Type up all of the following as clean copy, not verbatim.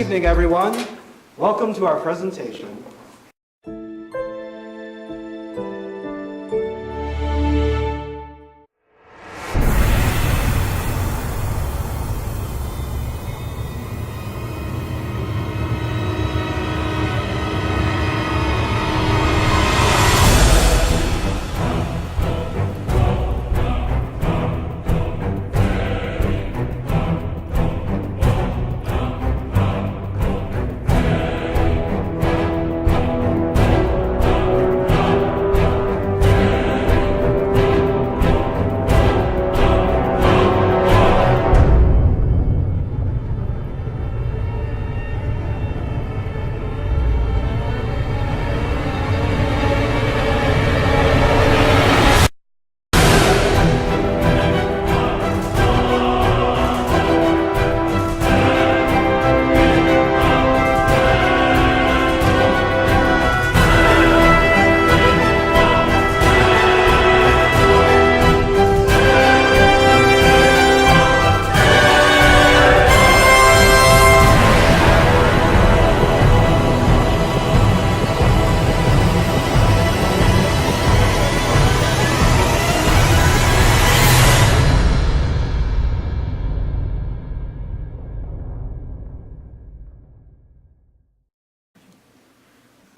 evening, everyone. Welcome to our presentation.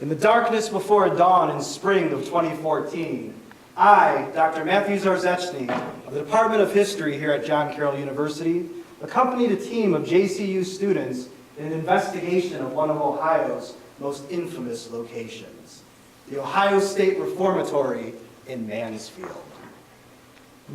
In the darkness before dawn in spring of 2014, I, Dr. Matthew Zarzechny, of the Department of History here at John Carroll University, accompanied a team of JCU students in an investigation of one of Ohio's most infamous locations, the Ohio State Reformatory in Mansfield.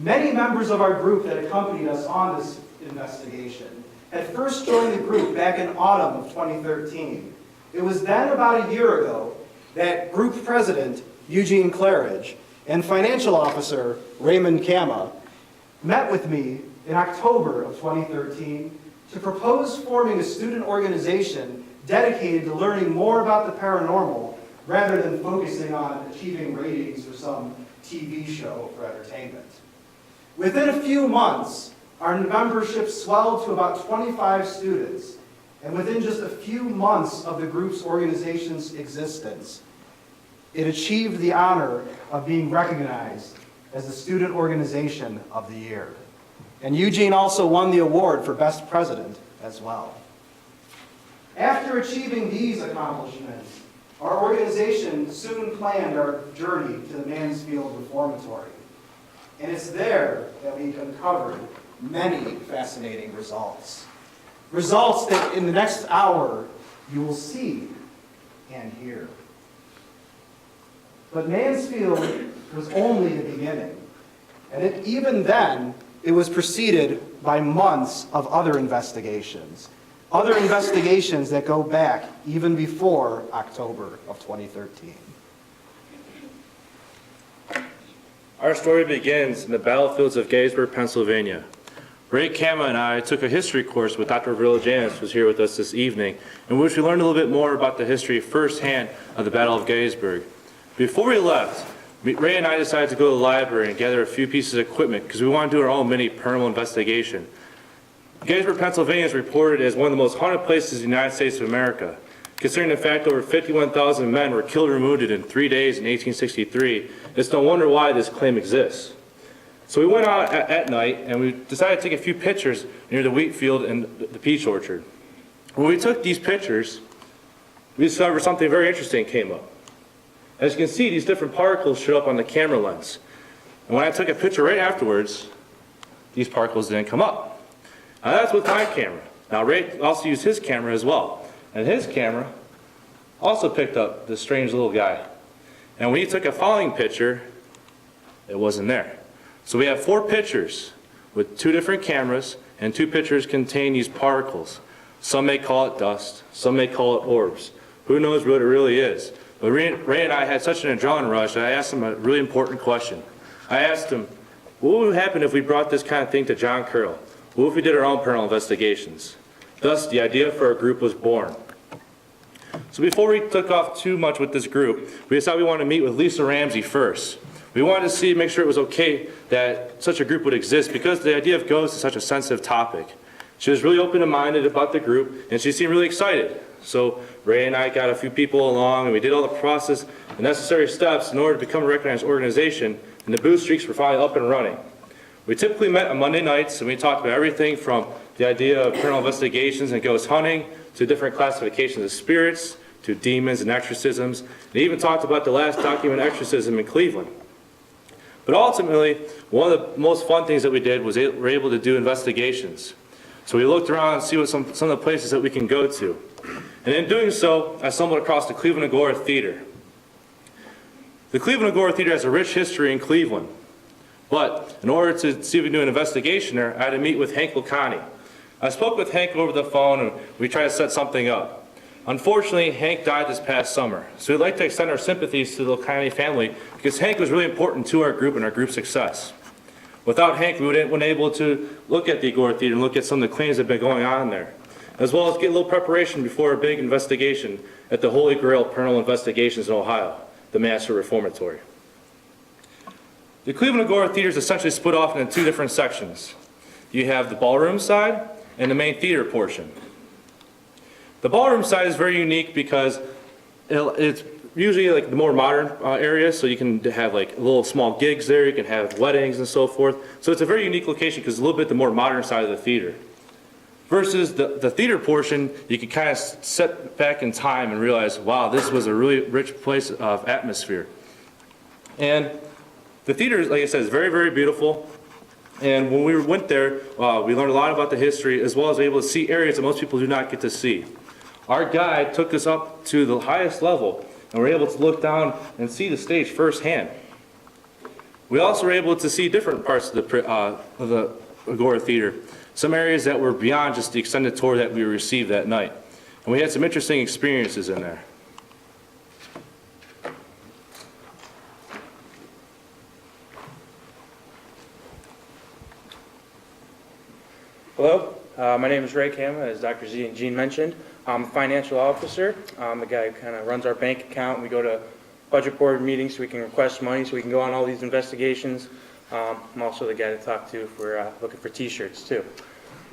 Many members of our group that accompanied us on this investigation had first joined the group back in autumn of 2013. It was then about a year ago that group president Eugene Claridge and financial officer Raymond Kama met with me in October of 2013 to propose forming a student organization dedicated to learning more about the paranormal rather than focusing on achieving ratings for some TV show for entertainment. Within a few months, our membership swelled to about 25 students. And within just a few months of the group's organization's existence, it achieved the honor of being recognized as the Student Organization of the Year. And Eugene also won the award for Best President as well. After achieving these accomplishments, our organization soon planned our journey to the Mansfield Reformatory. And it's there that we uncovered many fascinating results. Results that in the next hour you will see and hear. But Mansfield was only the beginning. And even then, it was preceded by months of other investigations. Other investigations that go back even before October of 2013. Our story begins in the battlefields of Gettysburg, Pennsylvania. Ray Kama and I took a history course with Dr. Vrila Janis, who's here with us this evening, in which we learned a little bit more about the history firsthand of the Battle of Gettysburg. Before we left, Ray and I decided to go to the library and gather a few pieces of equipment because we want to do our own mini paranormal investigation. Gettysburg, Pennsylvania is reported as one of the most haunted places in the United States of America. Considering the fact over 51,000 men were killed or wounded in 3 days in 1863, it's no wonder why this claim exists. So we went out at night and we decided to take a few pictures near the wheat field and the peach orchard. When we took these pictures, we discovered something very interesting came up. As you can see, these different particles showed up on the camera lens. And when I took a picture right afterwards, these particles didn't come up. Now that's with my camera. Now Ray also used his camera as well. And his camera also picked up this strange little guy. And when he took a following picture, it wasn't there. So we have 4 pictures with 2 different cameras, and 2 pictures contain these particles. Some may call it dust, some may call it orbs. Who knows what it really is? But Ray and I had such an adrenaline rush that I asked him a really important question. I asked him, what would happen if we brought this kind of thing to John Carroll? What if we did our own paranormal investigations? Thus, the idea for our group was born. So before we took off too much with this group, we decided we wanted to meet with Lisa Ramsey first. We wanted to make sure it was okay that such a group would exist because the idea of ghosts is such a sensitive topic. She was really open-minded about the group, and she seemed really excited. So Ray and I got a few people along, and we did all the process and necessary steps in order to become a recognized organization, and the booth streaks were finally up and running. We typically met on Monday nights, and we talked about everything from the idea of paranormal investigations and ghost hunting, to different classifications of spirits, to demons and exorcisms, and even talked about the last documented exorcism in Cleveland. But ultimately, one of the most fun things that we did was we were able to do investigations. So we looked around and see what some of the places that we can go to. And in doing so, I stumbled across the Cleveland Agora Theater. The Cleveland Agora Theater has a rich history in Cleveland. But in order to see if we can do an investigation there, I had to meet with Hank Lacani. I spoke with Hank over the phone, and we tried to set something up. Unfortunately, Hank died this past summer. So we'd like to extend our sympathies to the Lacani family, because Hank was really important to our group and our group's success. Without Hank, we wouldn't have been able to look at the Agora Theater and look at some of the claims that have been going on there, as well as get a little preparation before a big investigation at the Holy Grail Paranormal Investigations in Ohio, the Mansfield Reformatory. The Cleveland Agora Theater is essentially split off into two different sections. You have the ballroom side and the main theater portion. The ballroom side is very unique because it's usually like the more modern area, so you can have like little small gigs there, you can have weddings and so forth. So it's a very unique location because it's a little bit the more modern side of the theater. Versus the theater portion, you can kind of sit back in time and realize, wow, this was a really rich place of atmosphere. And the theater, like I said, is very, very beautiful. And when we went there, we learned a lot about the history, as well as able to see areas that most people do not get to see. Our guide took us up to the highest level, and we were able to look down and see the stage firsthand. We also were able to see different parts of the Agora Theater, some areas that were beyond just the extended tour that we received that night. And we had some interesting experiences in there. Hello, my name is Ray Kama, as Dr. Z and Gene mentioned. I'm a financial officer. I'm the guy who kind of runs our bank account. We go to budget board meetings so we can request money so we can go on all these investigations. I'm also the guy to talk to if we're looking for t-shirts too.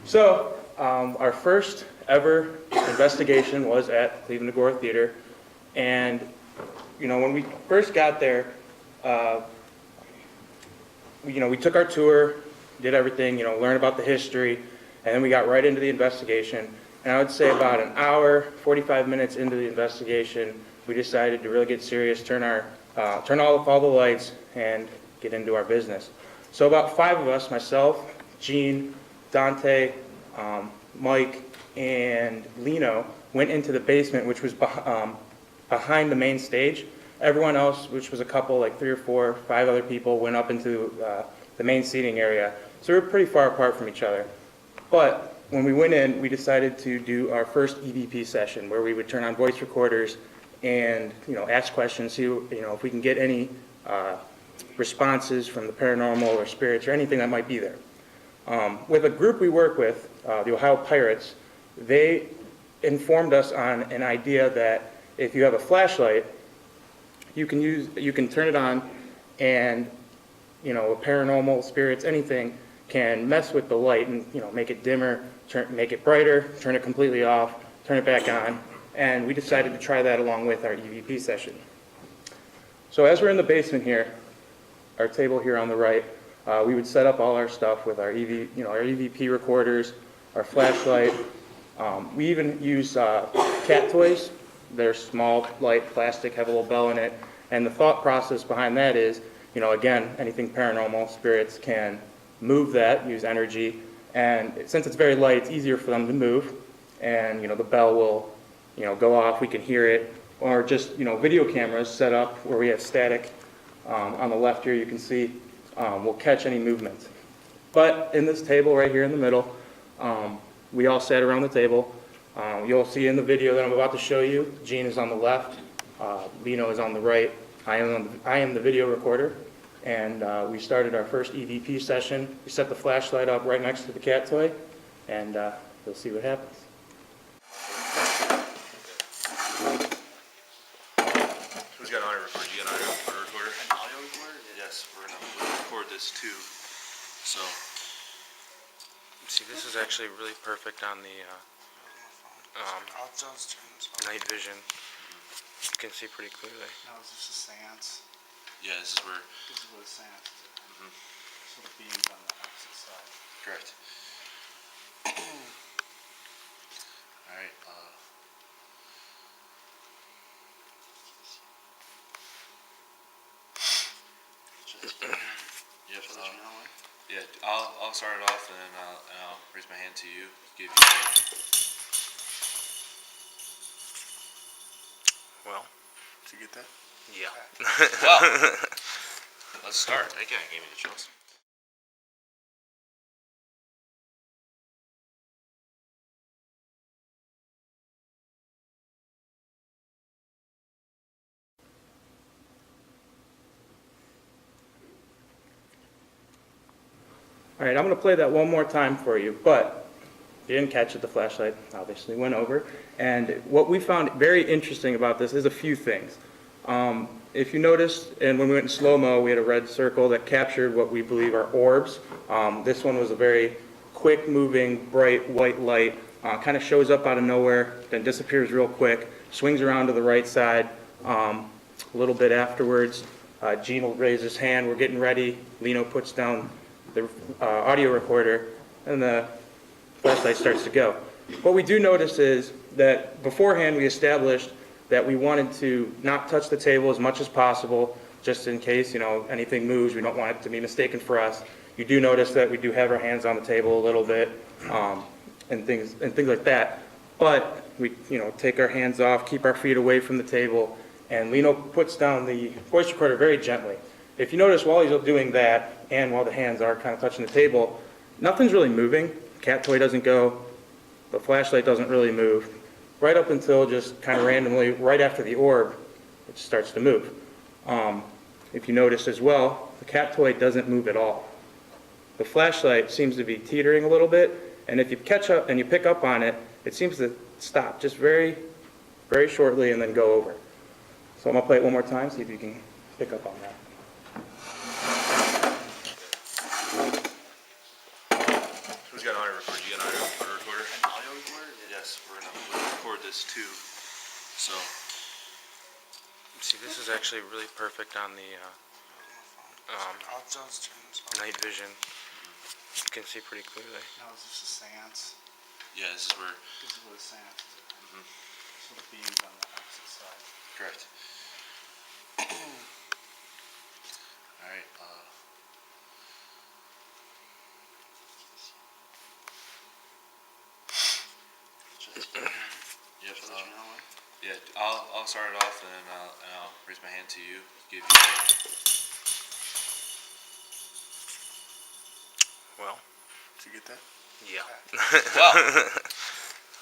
So our first ever investigation was at Cleveland Agora Theater. And you know, when we first got there, we took our tour, did everything, learned about the history, and then we got right into the investigation. And I would say about an hour, 45 minutes into the investigation, we decided to really get serious, turn off all the lights, and get into our business. So about 5 of us, myself, Gene, Dante, Mike, and Lino, went into the basement, which was behind the main stage. Everyone else, which was a couple, like 3 or 4, 5 other people, went up into the main seating area. So we were pretty far apart from each other. But when we went in, we decided to do our first EVP session, where we would turn on voice recorders and ask questions, see if we can get any responses from the paranormal or spirits or anything that might be there. With a group we work with, the Ohio Pirates, they informed us on an idea that if you have a flashlight, you can turn it on, and paranormal spirits, anything, can mess with the light and make it dimmer, make it brighter, turn it completely off, turn it back on. And we decided to try that along with our EVP session. So as we're in the basement here, our table here on the right, we would set up all our stuff with our EVP recorders, our flashlight. We even use cat toys. They're small, light, plastic, have a little bell in it. And the thought process behind that is, again, anything paranormal, spirits can move that, use energy. And since it's very light, it's easier for them to move. And, the bell will, go off, we can hear it. Or just, video cameras set up where we have static. On the left here, you can see, will catch any movement. But in this table right here in the middle, we all sat around the table. You'll see in the video that I'm about to show you, Gene is on the left, Lino is on the right. I am the video recorder, and we started our first EVP session. We set the flashlight up right next to the cat toy, and you'll see what happens. Who's got an audio recorder? You got an audio recorder? Audio recorder? Yes, we're gonna record this too. So See, this is actually really perfect on the night vision. You can see pretty clearly. No, it's just a seance. Yeah, this is where, This is what a seance is. So the beam's on the opposite side. correct. Alright, yep, yeah, I'll start it off and then I'll raise my hand to you, give you, Well, did you get that? yeah. Well, let's start. That guy gave me the chills. All right, I'm going to play that one more time for you, but you didn't catch it. The flashlight obviously went over. And what we found very interesting about this is a few things. If you noticed, and when we went in slow-mo, we had a red circle that captured what we believe are orbs. This one was a very quick-moving, bright white light. Kind of shows up out of nowhere, then disappears real quick, swings around to the right side. A little bit afterwards, Gene will raise his hand. We're getting ready. Lino puts down the audio recorder, and the flashlight starts to go. What we do notice is that beforehand we established that we wanted to not touch the table as much as possible, just in case, anything moves. We don't want it to be mistaken for us. You do notice that we do have our hands on the table a little bit, and things like that. But we, take our hands off, keep our feet away from the table, and Lino puts down the voice recorder very gently. If you notice, while he's doing that, and while the hands are kind of touching the table, nothing's really moving. The cat toy doesn't go. The flashlight doesn't really move. Right up until just kind of randomly, right after the orb, it starts to move. If you notice as well, the cat toy doesn't move at all. The flashlight seems to be teetering a little bit, and if you catch up and you pick up on it, it seems to stop just very, very shortly and then go over. So I'm going to play it one more time, see if you can pick up on that. Who's got an audio recorder? You got an audio recorder? An audio recorder? Yes, we're gonna record this too. So, See, this is actually really perfect on the night vision. You can see pretty clearly. No, it's just a seance. yeah, this is where, This is what a seance is. So the beam's on the opposite side. correct. Alright, yep, yeah, I'll start it off and then I'll raise my hand to you, give you, Well, did you get that? yeah.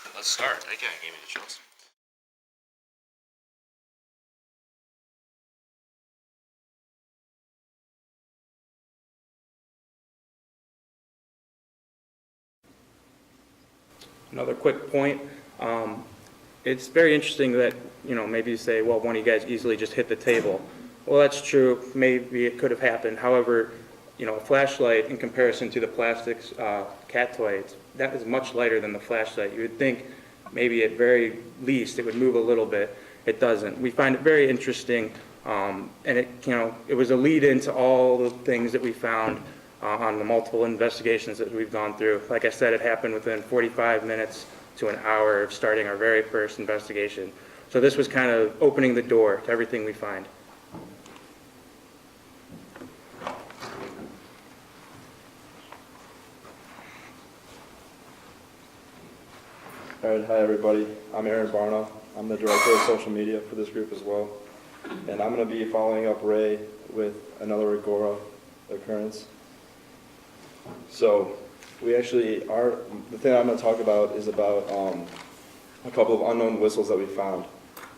Well, let's start. That guy gave me the chills. Another quick point. It's very interesting that, maybe you say, well, one of you guys easily just hit the table. Well, that's true. Maybe it could have happened. However, a flashlight in comparison to the plastics cat toy, that is much lighter than the flashlight. You would think maybe at very least it would move a little bit. It doesn't. We find it very interesting, and it was a lead into all the things that we found on the multiple investigations that we've gone through. Like I said, it happened within 45 minutes to an hour of starting our very first investigation. So this was kind of opening the door to everything we find. All right, hi everybody. I'm Aaron Barna. I'm the director of social media for this group as well. And I'm going to be following up Ray with another Agora occurrence. So we actually are, the thing I'm going to talk about is about a couple of unknown whistles that we found.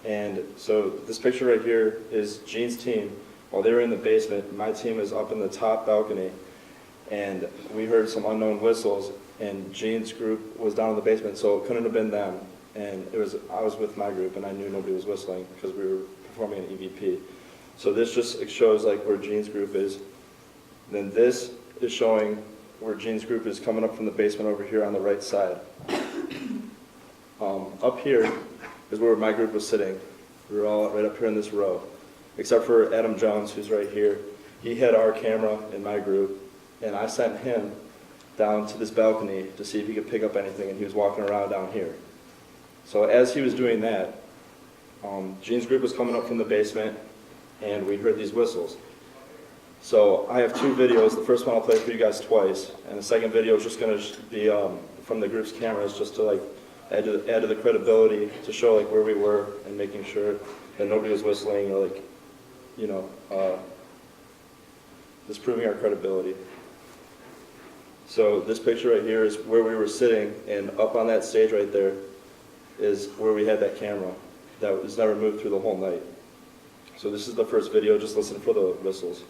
And so this picture right here is Gene's team. While they were in the basement, my team is up in the top balcony, and we heard some unknown whistles, and Gene's group was down in the basement, so it couldn't have been them. And I was with my group, and I knew nobody was whistling because we were performing an EVP. So this just shows like where Gene's group is. Then this is showing where Gene's group is coming up from the basement over here on the right side. Up here is where my group was sitting. We were all right up here in this row, except for Adam Jones, who's right here. He had our camera in my group, and I sent him down to this balcony to see if he could pick up anything, and he was walking around down here. So as he was doing that, Gene's group was coming up from the basement, and we heard these whistles. So I have two videos. The first one I'll play for you guys twice, and the second video is just going to be from the group's cameras, just to like add to the credibility, to show like where we were and making sure that nobody was whistling or like, you know, just proving our credibility. So this picture right here is where we were sitting, and up on that stage right there is where we had that camera that was never moved through the whole night. So this is the first video. Just listen for the whistles.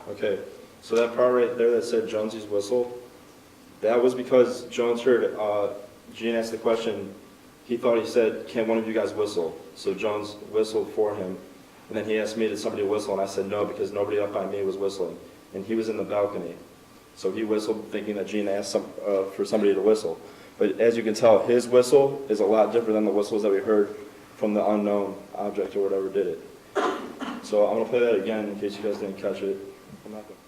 Okay, so that part right there that said Jonesy's whistle, that was because Jones heard Gene ask the question. He thought he said, "Can one of you guys whistle?" So Jones whistled for him, and then he asked me, "Did somebody whistle?" And I said no, because nobody up by me was whistling, and he was in the balcony. So he whistled thinking that Gene asked for somebody to whistle. But as you can tell, his whistle is a lot different than the whistles that we heard from the unknown object or whatever did it. So I'm going to play that again in case you guys didn't catch it. I'm not gonna...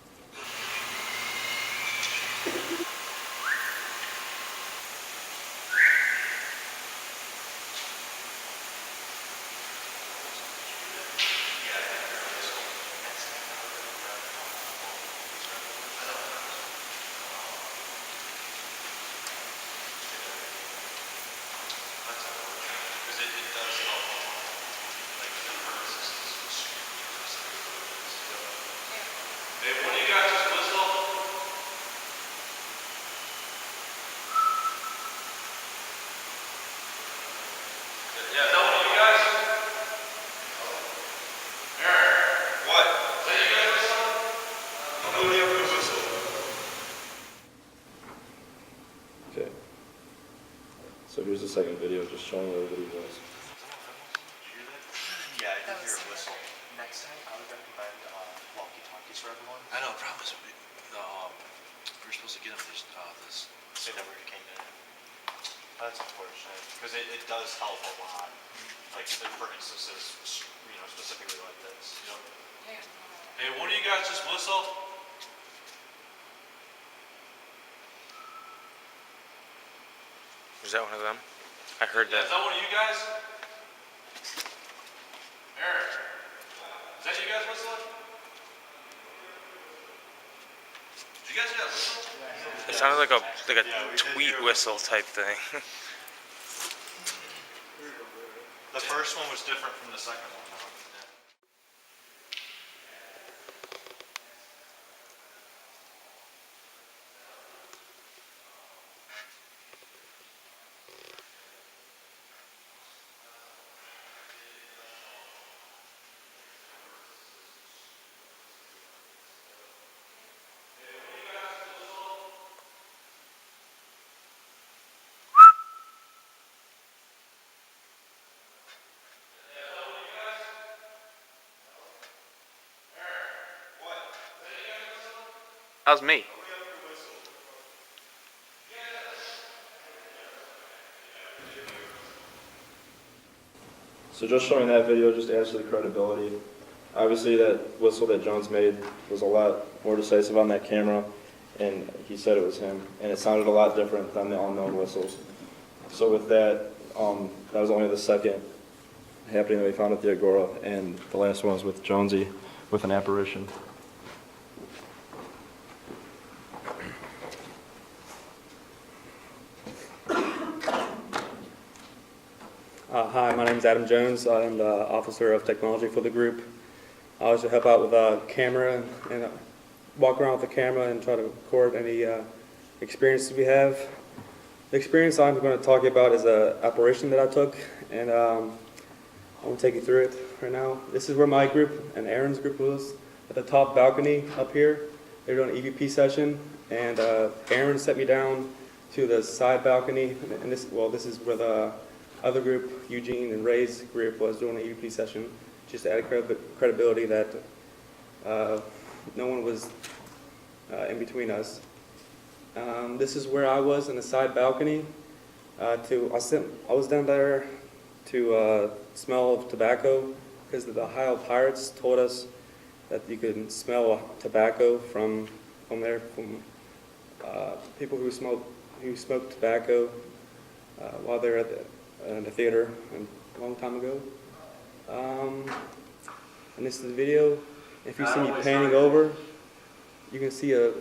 Okay. So here's the second video, just showing where everybody was. Yeah, I did hear a whistle. Next time, I would recommend walkie-talkies for everyone. I know, the problem is we were supposed to get them this. They never came in. That's unfortunate, because it does help a lot. Like for instances, specifically like this. Hey, one of you guys just whistle? Is that one of them? I heard that. Is that one of you guys? Eric, is that you guys whistling? Did you guys hear that whistle? It sounded like a tweet whistle type thing. The first one was different from the second one, though. That was me. So just showing that video just adds to the credibility. Obviously that whistle that Jones made was a lot more decisive on that camera, and he said it was him, and it sounded a lot different than the unknown whistles. So with that, that was only the second happening that we found at the Agora, and the last one was with Jonesy with an apparition. Hi, my name is Adam Jones. I am the Officer of Technology for the group. I also help out with a camera and walk around with the camera and try to record any experiences we have. The experience I'm going to talk about is an apparition that I took, and I'm going to take you through it right now. This is where my group and Aaron's group was, at the top balcony up here. They were doing an EVP session, and Aaron set me down to the side balcony, and this is where the other group, Eugene and Ray's group, was doing an EVP session, just to add credibility that no one was in between us. This is where I was in the side balcony. I was down there to smell of tobacco, because the Ohio Pirates told us that you could smell tobacco from people who smoked tobacco while they're in the theater a long time ago. And this is the video. If you see me panning over, you can see a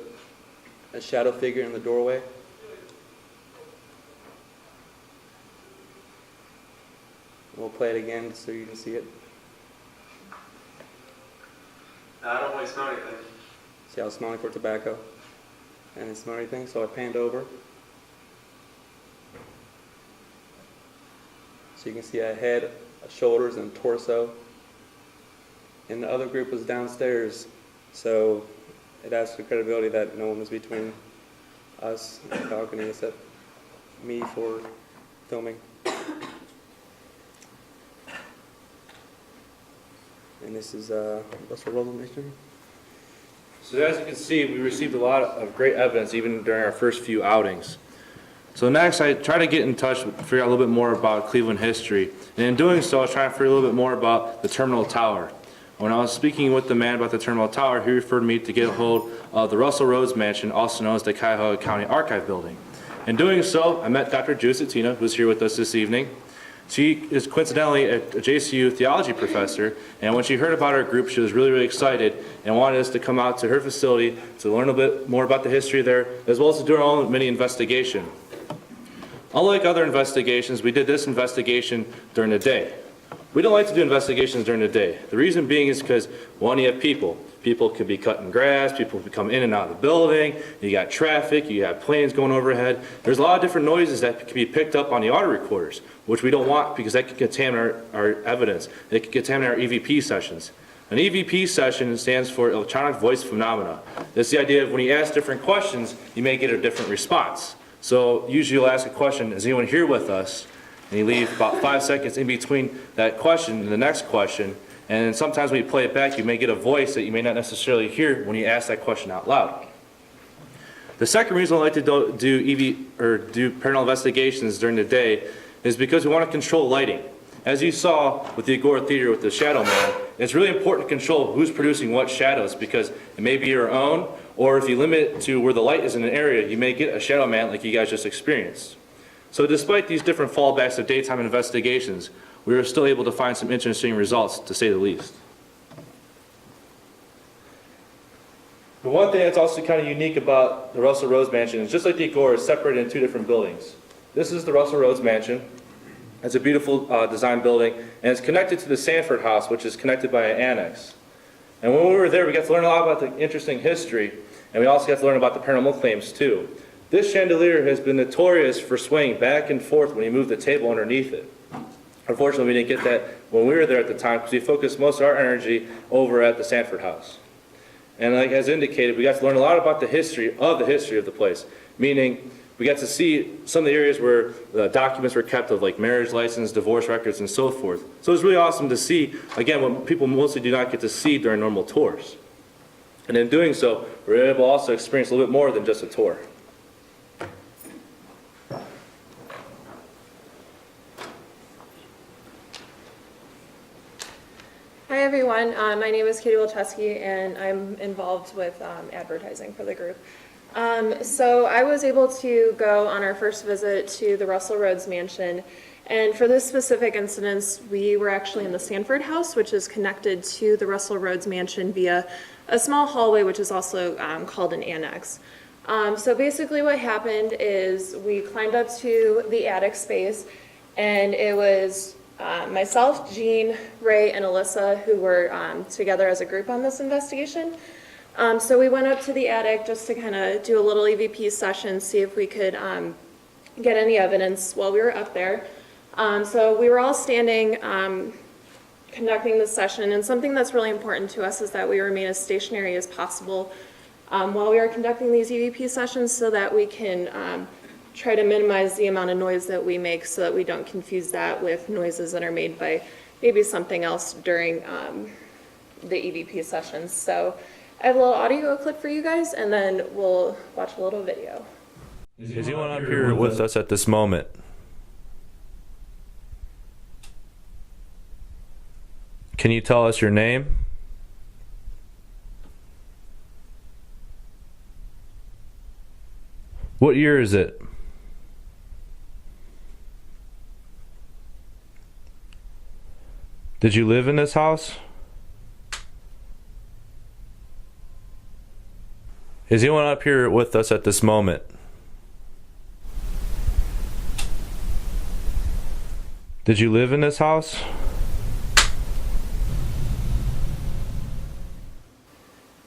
shadow figure in the doorway. We'll play it again so you can see it. I don't really smell anything. See, I was smelling for tobacco. I didn't smell anything, so I panned over. So you can see a head, shoulders, and torso. And the other group was downstairs, so it adds to the credibility that no one was between us and the balcony except me for filming. And this is Russell Rhoads mission. So as you can see, we received a lot of great evidence even during our first few outings. So next, I try to get in touch, figure out a little bit more about Cleveland history. And in doing so, I was trying to figure a little bit more about the Terminal Tower. When I was speaking with the man about the Terminal Tower, he referred me to get a hold of the Russell Rhoads Mansion, also known as the Cuyahoga County Archive Building. In doing so, I met Dr. Giuseppina, who's here with us this evening. She is coincidentally a JCU theology professor, and when she heard about our group, she was really, really excited and wanted us to come out to her facility to learn a bit more about the history there, as well as to do our own mini investigation. Unlike other investigations, we did this investigation during the day. We don't like to do investigations during the day. The reason being is because, one, you have people. People could be cutting grass, people could come in and out of the building, you got traffic, you have planes going overhead. There's a lot of different noises that can be picked up on the audio recorders, which we don't want because that could contaminate our evidence. It could contaminate our EVP sessions. An EVP session stands for electronic voice phenomena. It's the idea of when you ask different questions, you may get a different response. So usually you'll ask a question, is anyone here with us? And you leave about 5 seconds in between that question and the next question. And sometimes when you play it back, you may get a voice that you may not necessarily hear when you ask that question out loud. The second reason I like to do paranormal investigations during the day is because we want to control lighting. As you saw with the Agora Theater with the Shadow Man, it's really important to control who's producing what shadows because it may be your own, or if you limit it to where the light is in an area, you may get a shadow man like you guys just experienced. So despite these different fallbacks of daytime investigations, we were still able to find some interesting results, to say the least. But one thing that's also kind of unique about the Russell Rhoads Mansion is just like the Agora, it's separated in two different buildings. This is the Russell Rhoads Mansion, It's a beautiful design building, and it's connected to the Sanford House, which is connected by an annex. And when we were there, we got to learn a lot about the interesting history, and we also got to learn about the paranormal claims too. This chandelier has been notorious for swaying back and forth when you move the table underneath it. Unfortunately, we didn't get that when we were there at the time because we focused most of our energy over at the Sanford House. And like as indicated, we got to learn a lot about the history of the place, meaning we got to see some of the areas where the documents were kept of like marriage license, divorce records, and so forth. So it was really awesome to see, again, what people mostly do not get to see during normal tours. And in doing so, we were able to also experience a little bit more than just a tour. Hi everyone, my name is Katie Wilczewski and I'm involved with advertising for the group. So I was able to go on our first visit to the Russell Rhoads mansion, and for this specific incident we were actually in the Sanford House, which is connected to the Russell Rhoads mansion via a small hallway which is also called an annex. So basically what happened is we climbed up to the attic space, and it was myself, Jean, Ray, and Alyssa who were together as a group on this investigation. So we went up to the attic just to kind of do a little EVP session, see if we could get any evidence while we were up there. So we were all standing conducting the session, and something that's really important to us is that we remain as stationary as possible while we are conducting these EVP sessions so that we can try to minimize the amount of noise that we make so that we don't confuse that with noises that are made by maybe something else during the EVP sessions. So I have a little audio clip for you guys, and then we'll watch a little video. Is anyone up here with us at this moment? Can you tell us your name? What year is it? Did you live in this house? Is anyone up here with us at this moment? Did you live in this house?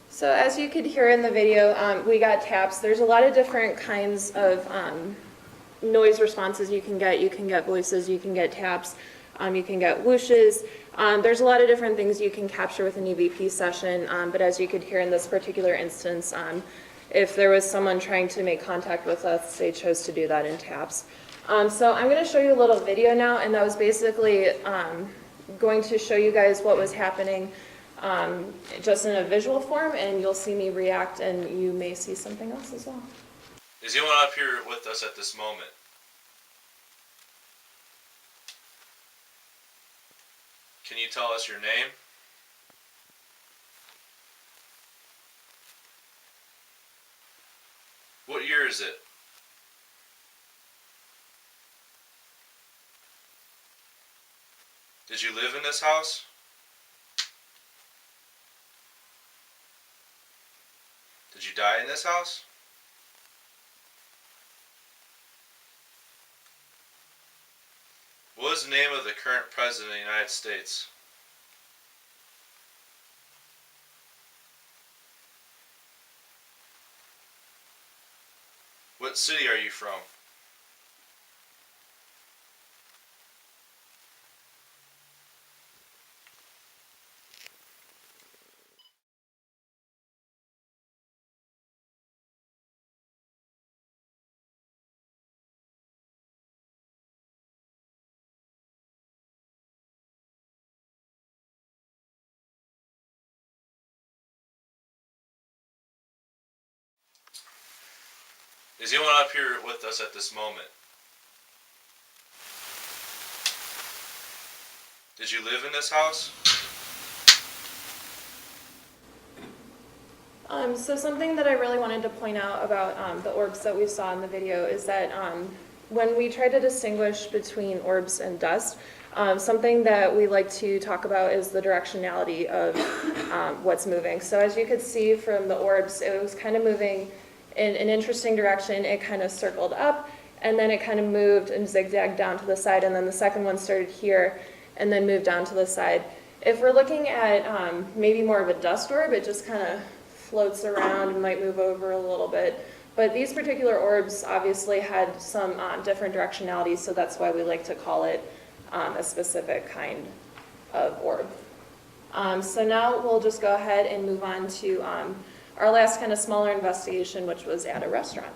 So as you could hear in the video, we got taps. There's a lot of different kinds of noise responses you can get. You can get voices, you can get taps, you can get whooshes. There's a lot of different things you can capture with an EVP session, but as you could hear in this particular instance, if there was someone trying to make contact with us, they chose to do that in taps. So I'm going to show you a little video now, and that was basically going to show you guys what was happening just in a visual form, and you'll see me react, and you may see something else as well. Is anyone up here with us at this moment? Can you tell us your name? What year is it? Did you live in this house? Did you die in this house? What is the name of the current president of the United States? What city are you from? Is anyone up here with us at this moment? Did you live in this house? So something that I really wanted to point out about the orbs that we saw in the video is that when we try to distinguish between orbs and dust, something that we like to talk about is the directionality of what's moving. So as you could see from the orbs, it was kind of moving in an interesting direction. It kind of circled up, and then it kind of moved and zigzagged down to the side, and then the second one started here and then moved down to the side. If we're looking at maybe more of a dust orb, it just kind of floats around and might move over a little bit. But these particular orbs obviously had some different directionalities, so that's why we like to call it a specific kind of orb. So now we'll just go ahead and move on to our last kind of smaller investigation, which was at a restaurant.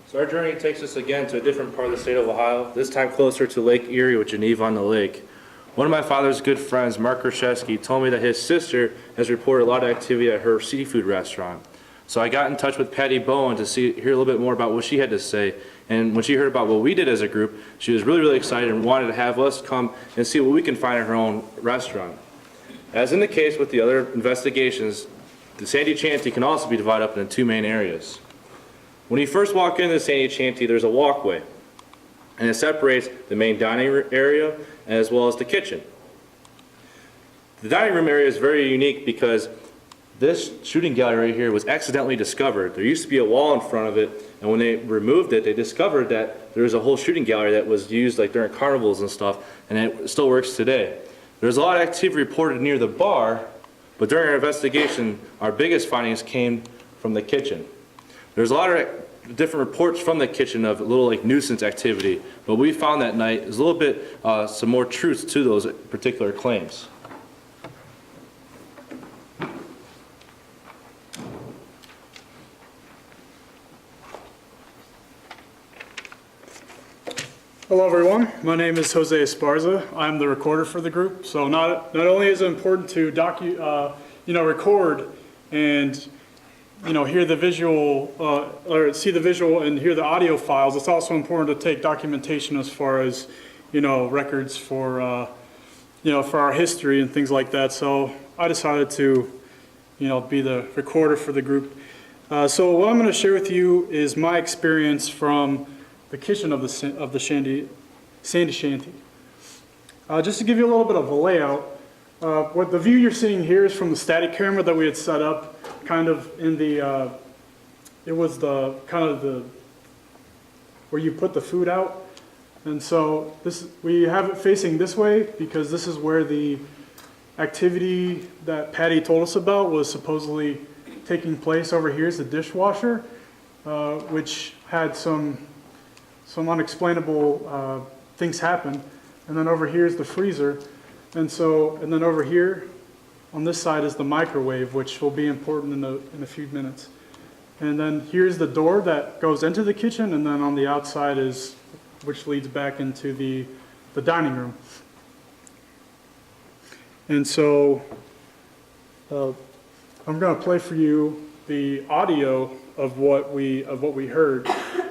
So our journey takes us again to a different part of the state of Ohio, this time closer to Lake Erie with Geneva-on-the-Lake. One of my father's good friends, Mark Kraszewski, told me that his sister has reported a lot of activity at her seafood restaurant. So I got in touch with Patty Bowen to hear a little bit more about what she had to say. And when she heard about what we did as a group, she was really, really excited and wanted to have us come and see what we can find in her own restaurant. As in the case with the other investigations, the Sandy Shanty can also be divided up into two main areas. When you first walk into the Sandy Shanty, there's a walkway, and it separates the main dining room area as well as the kitchen. The dining room area is very unique because this shooting gallery right here was accidentally discovered. There used to be a wall in front of it, and when they removed it, they discovered that there was a whole shooting gallery that was used like during carnivals and stuff, and it still works today. There's a lot of activity reported near the bar, but during our investigation, our biggest findings came from the kitchen. There's a lot of different reports from the kitchen of a little like nuisance activity, but we found that night is a little bit some more truth to those particular claims. Hello everyone, my name is Jose Esparza. I'm the recorder for the group. So not only is it important to record and hear the visual or see the visual and hear the audio files, it's also important to take documentation as far as records for for our history and things like that. So I decided to be the recorder for the group. So what I'm going to share with you is my experience from the kitchen of the Sandy Shanty. Just to give you a little bit of a layout, what the view you're seeing here is from the static camera that we had set up, kind of in the. It was the kind of the where you put the food out, and so we have it facing this way because this is where the activity that Patty told us about was supposedly taking place. Over here is the dishwasher, which had some unexplainable things happen. And then over here is the freezer. And then over here on this side is the microwave, which will be important in a few minutes. And then here's the door that goes into the kitchen, and then on the outside which leads back into the dining room. And so I'm going to play for you the audio of what we heard.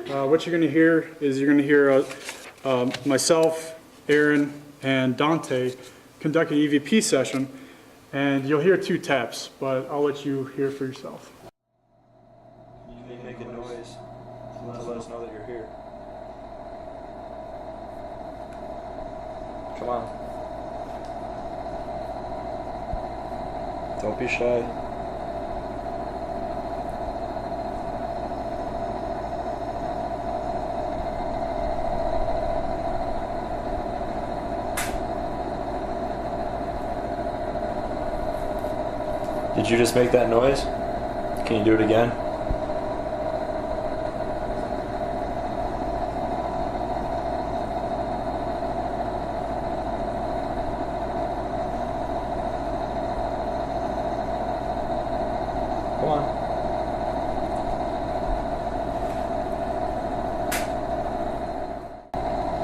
What you're going to hear is myself, Aaron, and Dante conduct an EVP session, and you'll hear 2 taps, but I'll let you hear for yourself. You make a noise to let us know that you're here. Come on. Don't be shy. Did you just make that noise? Can you do it again? Come on.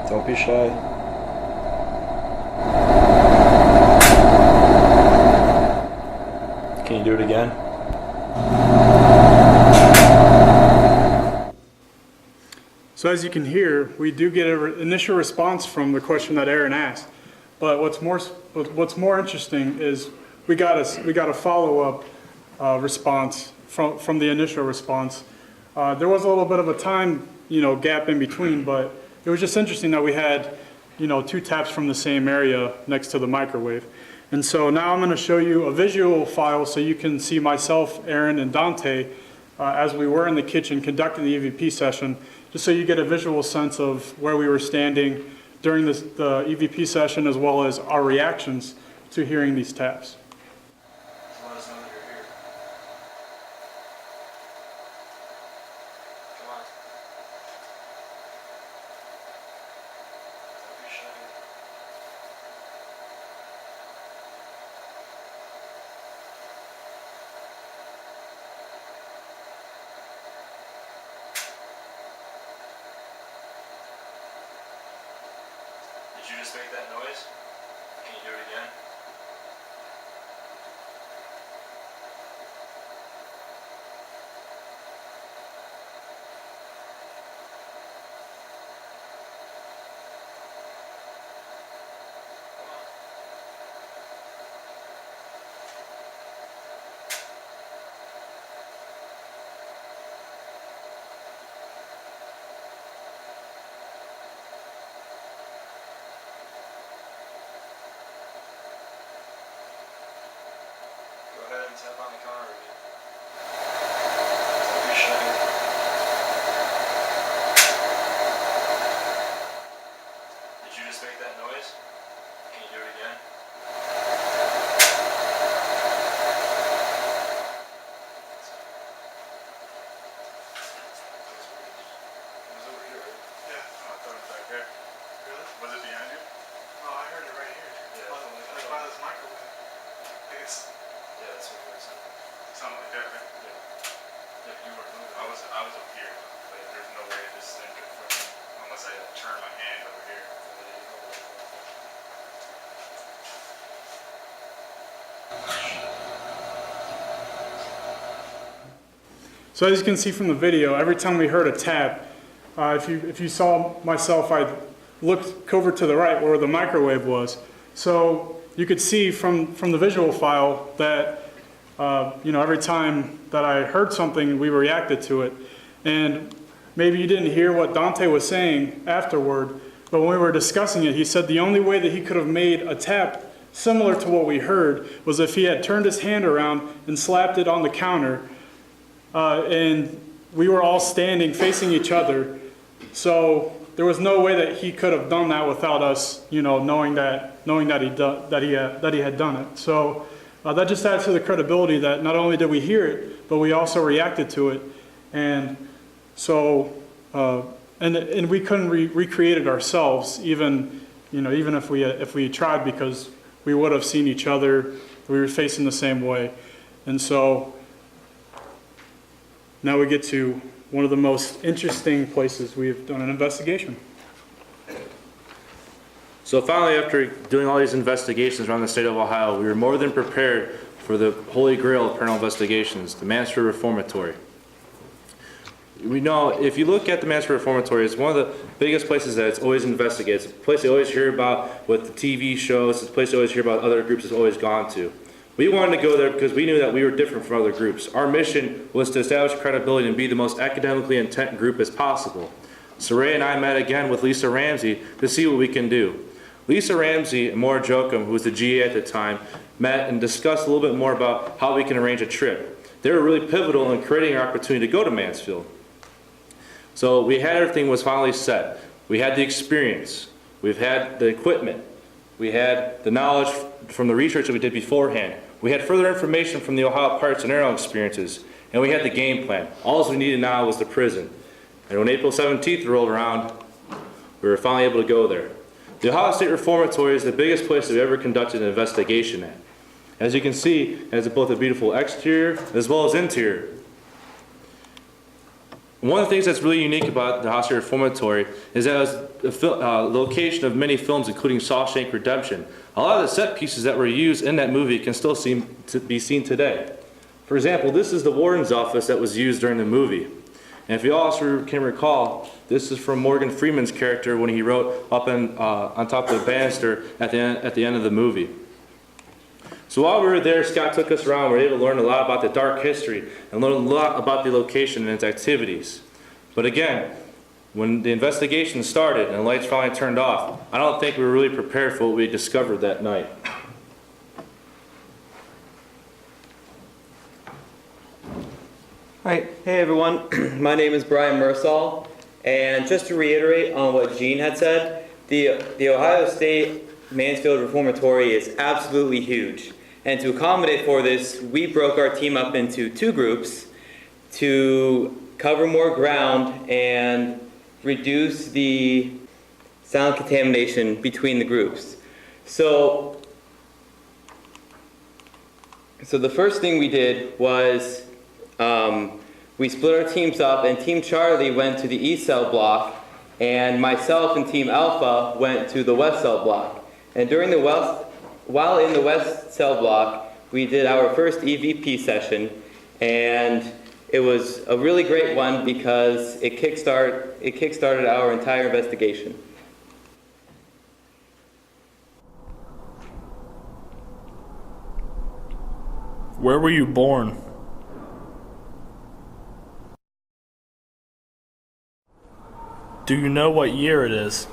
Don't be shy. Can you do it again? So as you can hear, we do get an initial response from the question that Aaron asked. But what's more interesting is we got a follow-up response from the initial response. There was a little bit of a time gap in between, but it was just interesting that we had 2 taps from the same area next to the microwave. And so now I'm going to show you a visual file so you can see myself, Aaron, and Dante as we were in the kitchen conducting the EVP session, just so you get a visual sense of where we were standing during the EVP session, as well as our reactions to hearing these taps. Let us know that you're here. Come on. Don't be shy. Did you just make that noise? Can you do it again? Go ahead and tap on the counter again. Don't be shy. Did you just make that noise? Can you do it again? It was over here, right? Yeah. Oh, I thought it was back there. Really? Was it behind you? No, I heard it right here. Yeah, By, something like like that. by this microwave. I guess Yeah, that's what it was. something like that, right? Yeah. Yeah, you weren't moving. I was over here. Like, there's no way this thing could fucking, unless I turn my hand over here. So as you can see from the video, every time we heard a tap, if you saw myself, I looked over to the right where the microwave was. So you could see from the visual file that every time that I heard something, we reacted to it. And maybe you didn't hear what Dante was saying afterward, but when we were discussing it, he said the only way that he could have made a tap similar to what we heard was if he had turned his hand around and slapped it on the counter. And we were all standing facing each other, so there was no way that he could have done that without us, knowing that he had done it. So that just adds to the credibility that not only did we hear it, but we also reacted to it, and so and we couldn't recreate it ourselves, even if we tried, because we would have seen each other. We were facing the same way, and so. Now we get to one of the most interesting places we've done an investigation. So finally, after doing all these investigations around the state of Ohio, we were more than prepared for the holy grail of paranormal investigations, the Mansfield Reformatory. We know, if you look at the Mansfield Reformatory, it's one of the biggest places that it's always investigated. It's a place you always hear about with the TV shows. It's a place you always hear about other groups it's always gone to. We wanted to go there because we knew that we were different from other groups. Our mission was to establish credibility and be the most academically intent group as possible. So Ray and I met again with Lisa Ramsey to see what we can do. Lisa Ramsey and Maura Jokum, who was the GA at the time, met and discussed a little bit more about how we can arrange a trip. They were really pivotal in creating our opportunity to go to Mansfield. So we had everything was finally set. We had the experience. We've had the equipment. We had the knowledge from the research that we did beforehand. We had further information from the Ohio Pirates and Aero experiences. And we had the game plan. All we needed now was the prison. And when April 17th rolled around, we were finally able to go there. The Ohio State Reformatory is the biggest place that we've ever conducted an investigation at. As you can see, it has both a beautiful exterior as well as interior. One of the things that's really unique about the Ohio State Reformatory is that it was a location of many films, including Shawshank Redemption. A lot of the set pieces that were used in that movie can still be seen today. For example, this is the warden's office that was used during the movie. And if you also can recall, this is from Morgan Freeman's character when he wrote up on top of the banister at the end of the movie. So while we were there, Scott took us around. We were able to learn a lot about the dark history and learn a lot about the location and its activities. But again, when the investigation started and the lights finally turned off, I don't think we were really prepared for what we discovered that night. All right, hey Hey everyone, my name is Brian Mersall, and just to reiterate on what Gene had said, the Ohio State Mansfield Reformatory is absolutely huge. And to accommodate for this, we broke our team up into 2 groups to cover more ground and reduce the sound contamination between the groups. So the first thing we did was we split our teams up, and Team Charlie went to the east cell block, and myself and Team Alpha went to the west cell block. And while in the west cell block, we did our first EVP session, and it was a really great one because it kickstarted our entire investigation. Where were you born? Do you know what year it is?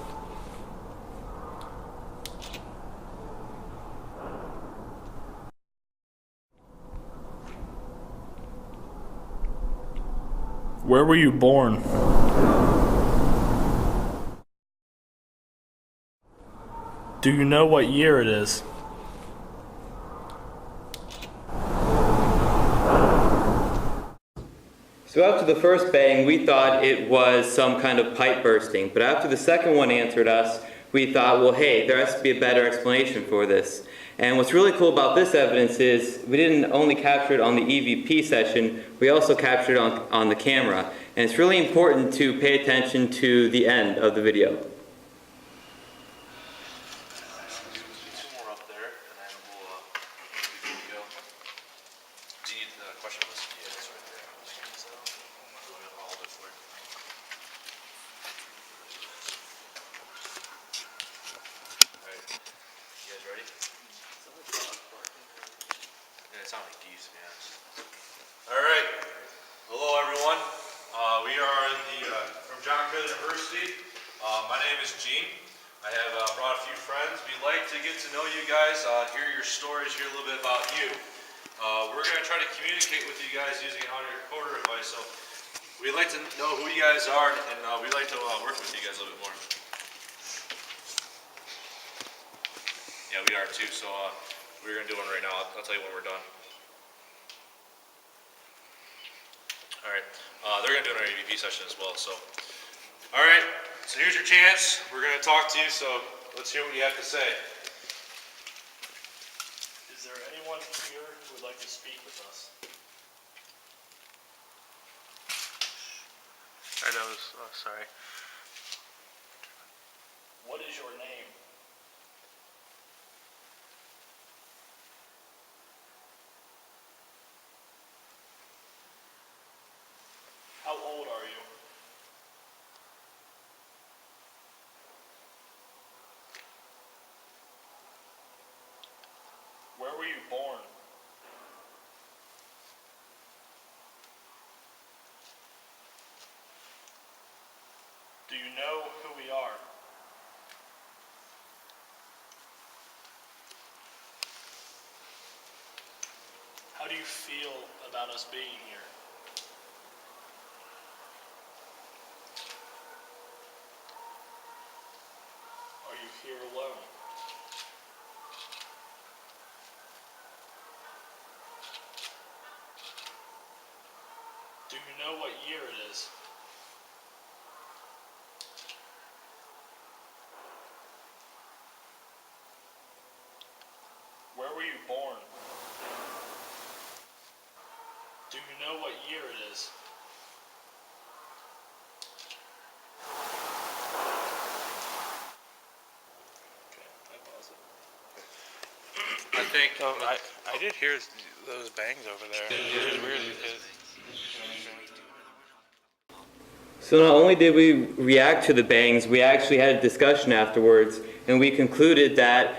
Where were you born? Do you know what year it is? So after the first bang, we thought it was some kind of pipe bursting. But after the second one answered us, we thought, well, hey, there has to be a better explanation for this. And what's really cool about this evidence is we didn't only capture it on the EVP session, we also captured it on the camera. And it's really important to pay attention to the end of the video. Two more up there, and then we'll do the video. Do you need the question list? Yeah, it's right there. I'll hold it for you. Alright, you guys ready? Yeah, it sounded like geese, man. Alright, hello everyone. We are from John Carroll University. My name is Gene. I have brought a few friends. We'd like to get to know you guys, hear your stories, hear a little bit about you. We're going to try to communicate with you guys using an audio recorder device. So we'd like to know who you guys are, and we'd like to work with you guys a little bit more. Yeah, we are too. So we're going to do one right now. I'll tell you when we're done. All right. They're going to do an EVP session as well. So, all right. So here's your chance. We're going to talk to you. So let's hear what you have to say. Is there anyone here who would like to speak with us? I know. Sorry. What is your name? How old are you? Where were you born? Do you know who we are? How do you feel about us being here? Are you here alone? Do you know what year it is? Where were you born? Do you know what year it is? I think I did hear those bangs over there. It was weird because. So not only did we react to the bangs, we actually had a discussion afterwards, and we concluded that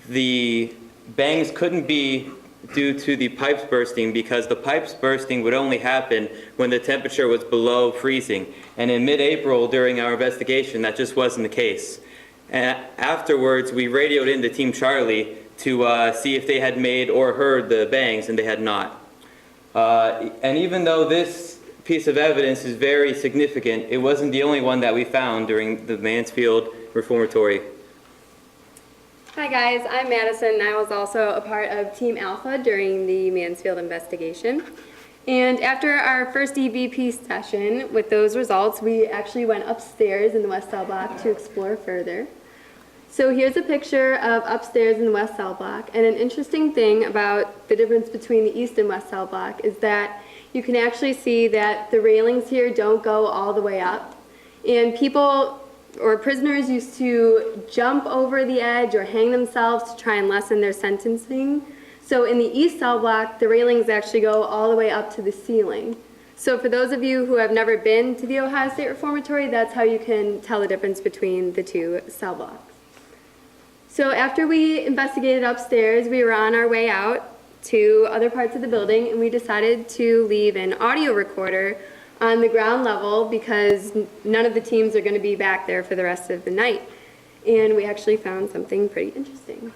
the bangs couldn't be due to the pipes bursting because the pipes bursting would only happen when the temperature was below freezing. And in mid-April during our investigation, that just wasn't the case. And afterwards, we radioed into Team Charlie to see if they had made or heard the bangs, and they had not. And even though this piece of evidence is very significant. It wasn't the only one that we found during the Mansfield Reformatory. Hi guys, I'm Madison. I was also a part of Team Alpha during the Mansfield investigation. And after our first EVP session with those results, we actually went upstairs in the West Cell Block to explore further. So here's a picture of upstairs in the West Cell Block. And an interesting thing about the difference between the East and West Cell Block is that you can actually see that the railings here don't go all the way up. And people or prisoners used to jump over the edge or hang themselves to try and lessen their sentencing. So in the East Cell Block, the railings actually go all the way up to the ceiling. So for those of you who have never been to the Ohio State Reformatory, that's how you can tell the difference between the two cell blocks. So after we investigated upstairs, we were on our way out to other parts of the building, and we decided to leave an audio recorder on the ground level because none of the teams are going to be back there for the rest of the night. And we actually found something pretty interesting.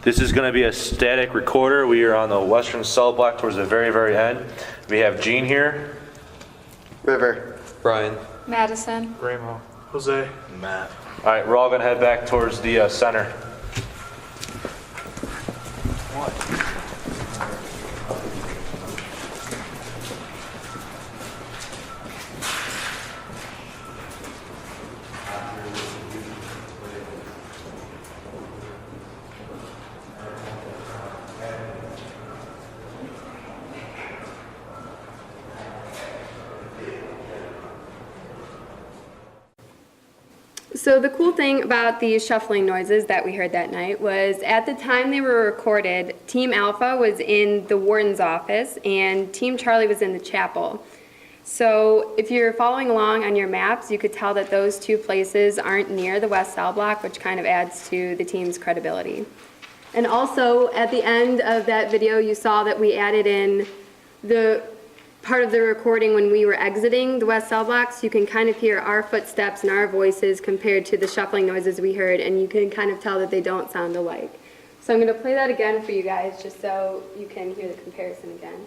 This is going to be a static recorder. We are on the western cell block towards the very, very end. We have Gene here. River. Brian. Madison. Ramo. Jose. Matt. All right, we're all going to head back towards the center. So the cool thing about these shuffling noises that we heard that night was at the time they were recorded, Team Alpha was in the warden's office and Team Charlie was in the chapel. So if you're following along on your maps, you could tell that those two places aren't near the West Cell Block, which kind of adds to the team's credibility. And also at the end of that video, you saw that we added in the part of the recording when we were exiting the West Cell Block, so you can kind of hear our footsteps and our voices compared to the shuffling noises we heard, and you can kind of tell that they don't sound alike. So I'm going to play that again for you guys just so you can hear the comparison again.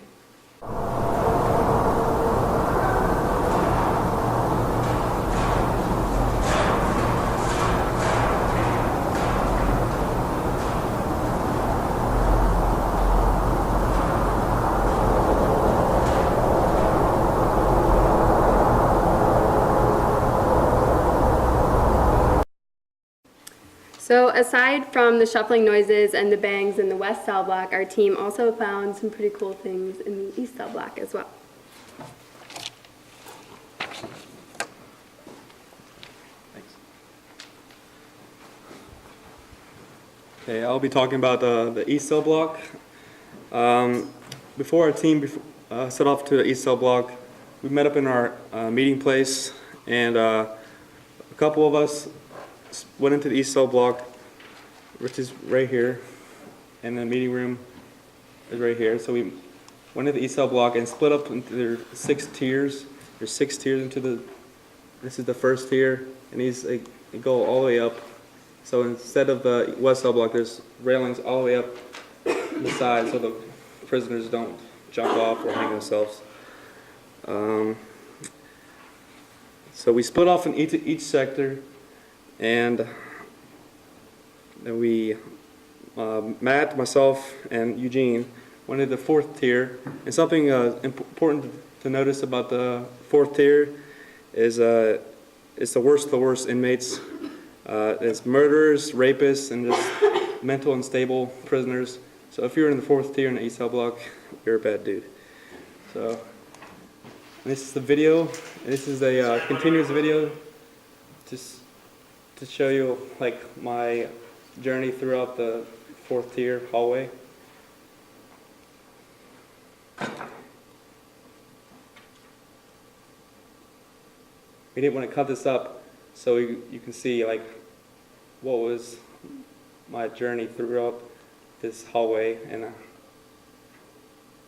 So aside from the shuffling noises and the bangs in the West Cell Block, our team also found some pretty cool things in the East Cell Block as well. Okay, I'll be talking about the East Cell Block. Before our team set off to the East Cell Block, we met up in our meeting place, and a couple of us went into the East Cell Block, which is right here, and the meeting room is right here. So we went into the East Cell Block and split up into their 6 tiers. There's 6 tiers into this is the first tier, and they go all the way up. So instead of the West Cell Block, there's railings all the way up the side so the prisoners don't jump off or hang themselves. So we split off in each sector, and then we, Matt, myself, and Eugene went into the 4th tier. And something important to notice about the 4th tier is it's the worst of the worst inmates. It's murderers, rapists, and just mental unstable prisoners. So if you're in the 4th tier in the East Cell Block, you're a bad dude. So This is the video. This is a continuous video, just to show you like my journey throughout the 4th tier hallway. We didn't want to cut this up so you can see like what was my journey throughout this hallway, and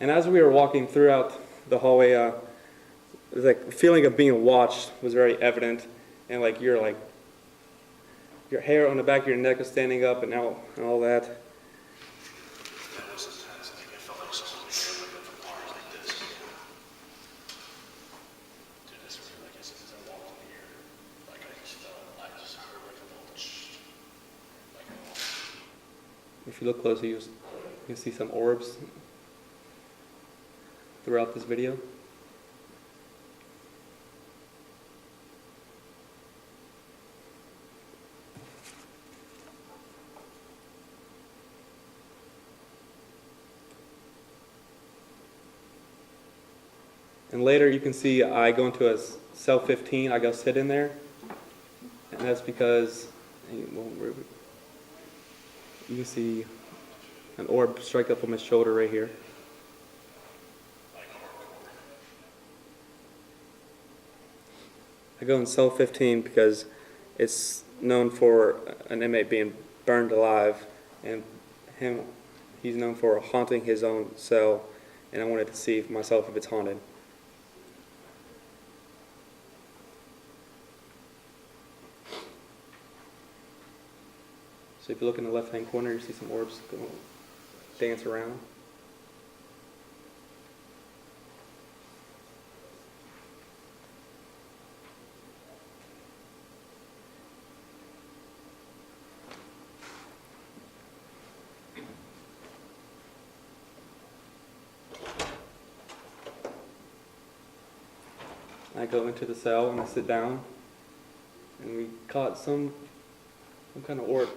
as we were walking throughout the hallway, like the feeling of being watched was very evident, and like your hair on the back of your neck was standing up and all that. If you look closer, you can see some orbs throughout this video. And later you can see I go into a cell 15, I go sit in there, and that's because you can see an orb strike up on my shoulder right here. I go in cell 15 because it's known for an inmate being burned alive, and he's known for haunting his own cell, and I wanted to see for myself if it's haunted. So if you look in the left-hand corner, you see some orbs dance around. I go into the cell and I sit down, and we caught some kind of orb.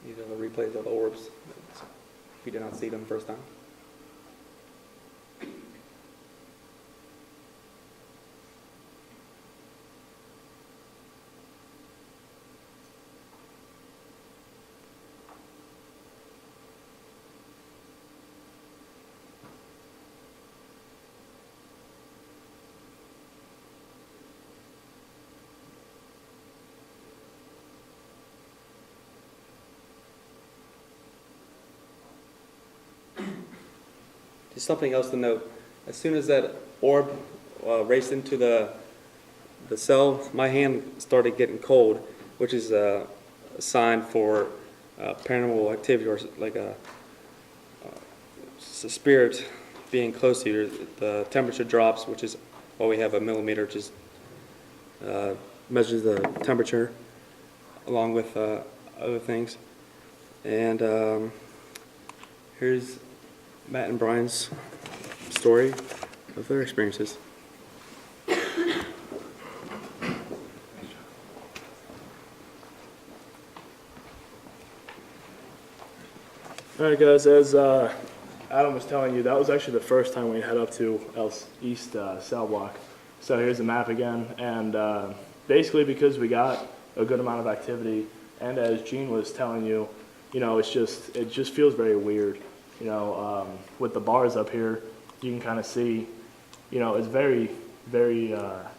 These are the replays of the orbs. We did not see them the first time. Just something else to note. As soon as that orb raced into the cell, my hand started getting cold, which is a sign for paranormal activity, or like a spirit being close to you. The temperature drops, which is why we have a millimeter, just measures the temperature along with other things. And here's Matt and Brian's story of their experiences. Alright guys, as Adam was telling you, that was actually the first time we head up to East cell block. So here's the map again, and basically because we got a good amount of activity, and as Gene was telling you, you know, it just feels very weird. You know, with the bars up here, you can kind of see, you know, it's very, very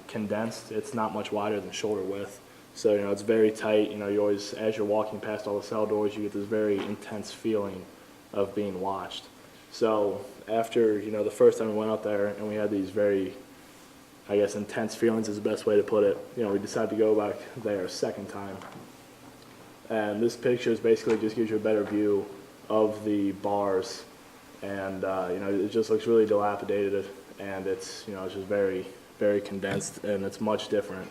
condensed. It's not much wider than shoulder width. So, you know, it's very tight. You know, you always, as you're walking past all the cell doors, you get this very intense feeling of being watched. So after, you know, the first time we went up there and we had these very, I guess, intense feelings is the best way to put it, you know, we decided to go back there a second time. And this picture basically just gives you a better view of the bars, and you know, it just looks really dilapidated, and it's, you know, it's just very, very condensed, and it's much different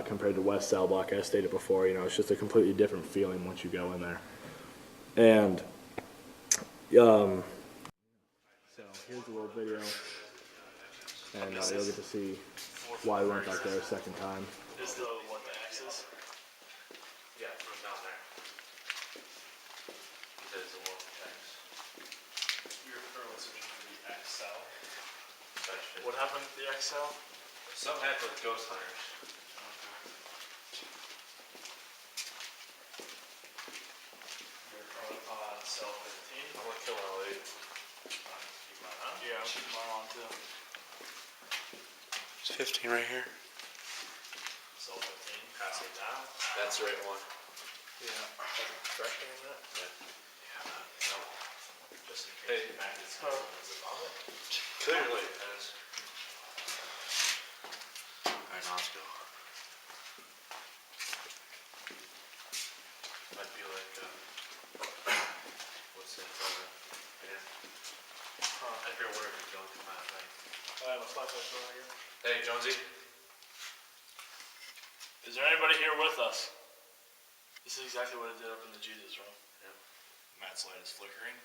compared to West Cell Block, as stated before. You know, it's just a completely different feeling once you go in there. And here's a little video, and you'll get to see why we went back there a second time. Is the what the X is? Yeah, from down there. That is a little X. You're currently searching for the X cell. What happened to the X cell? Something happened with ghost hunters. You're currently on cell 15. I'm gonna kill my lead. Keep mine on? Yeah, I'm keeping mine on too. It's 15 right here. Cell 15, pass it down. That's the right one. Yeah. Correct me on that? Yeah. No. Just in case. Hey. Is it on it? Clearly it is. Alright, now let's go. Might be like, what's that? Yeah. Everywhere we go, come out, right? I have a flashlight right here. Hey, Jonesy. Is there anybody here with us? This is exactly what it did up in the Jesus room. Yep. Matt's light is flickering.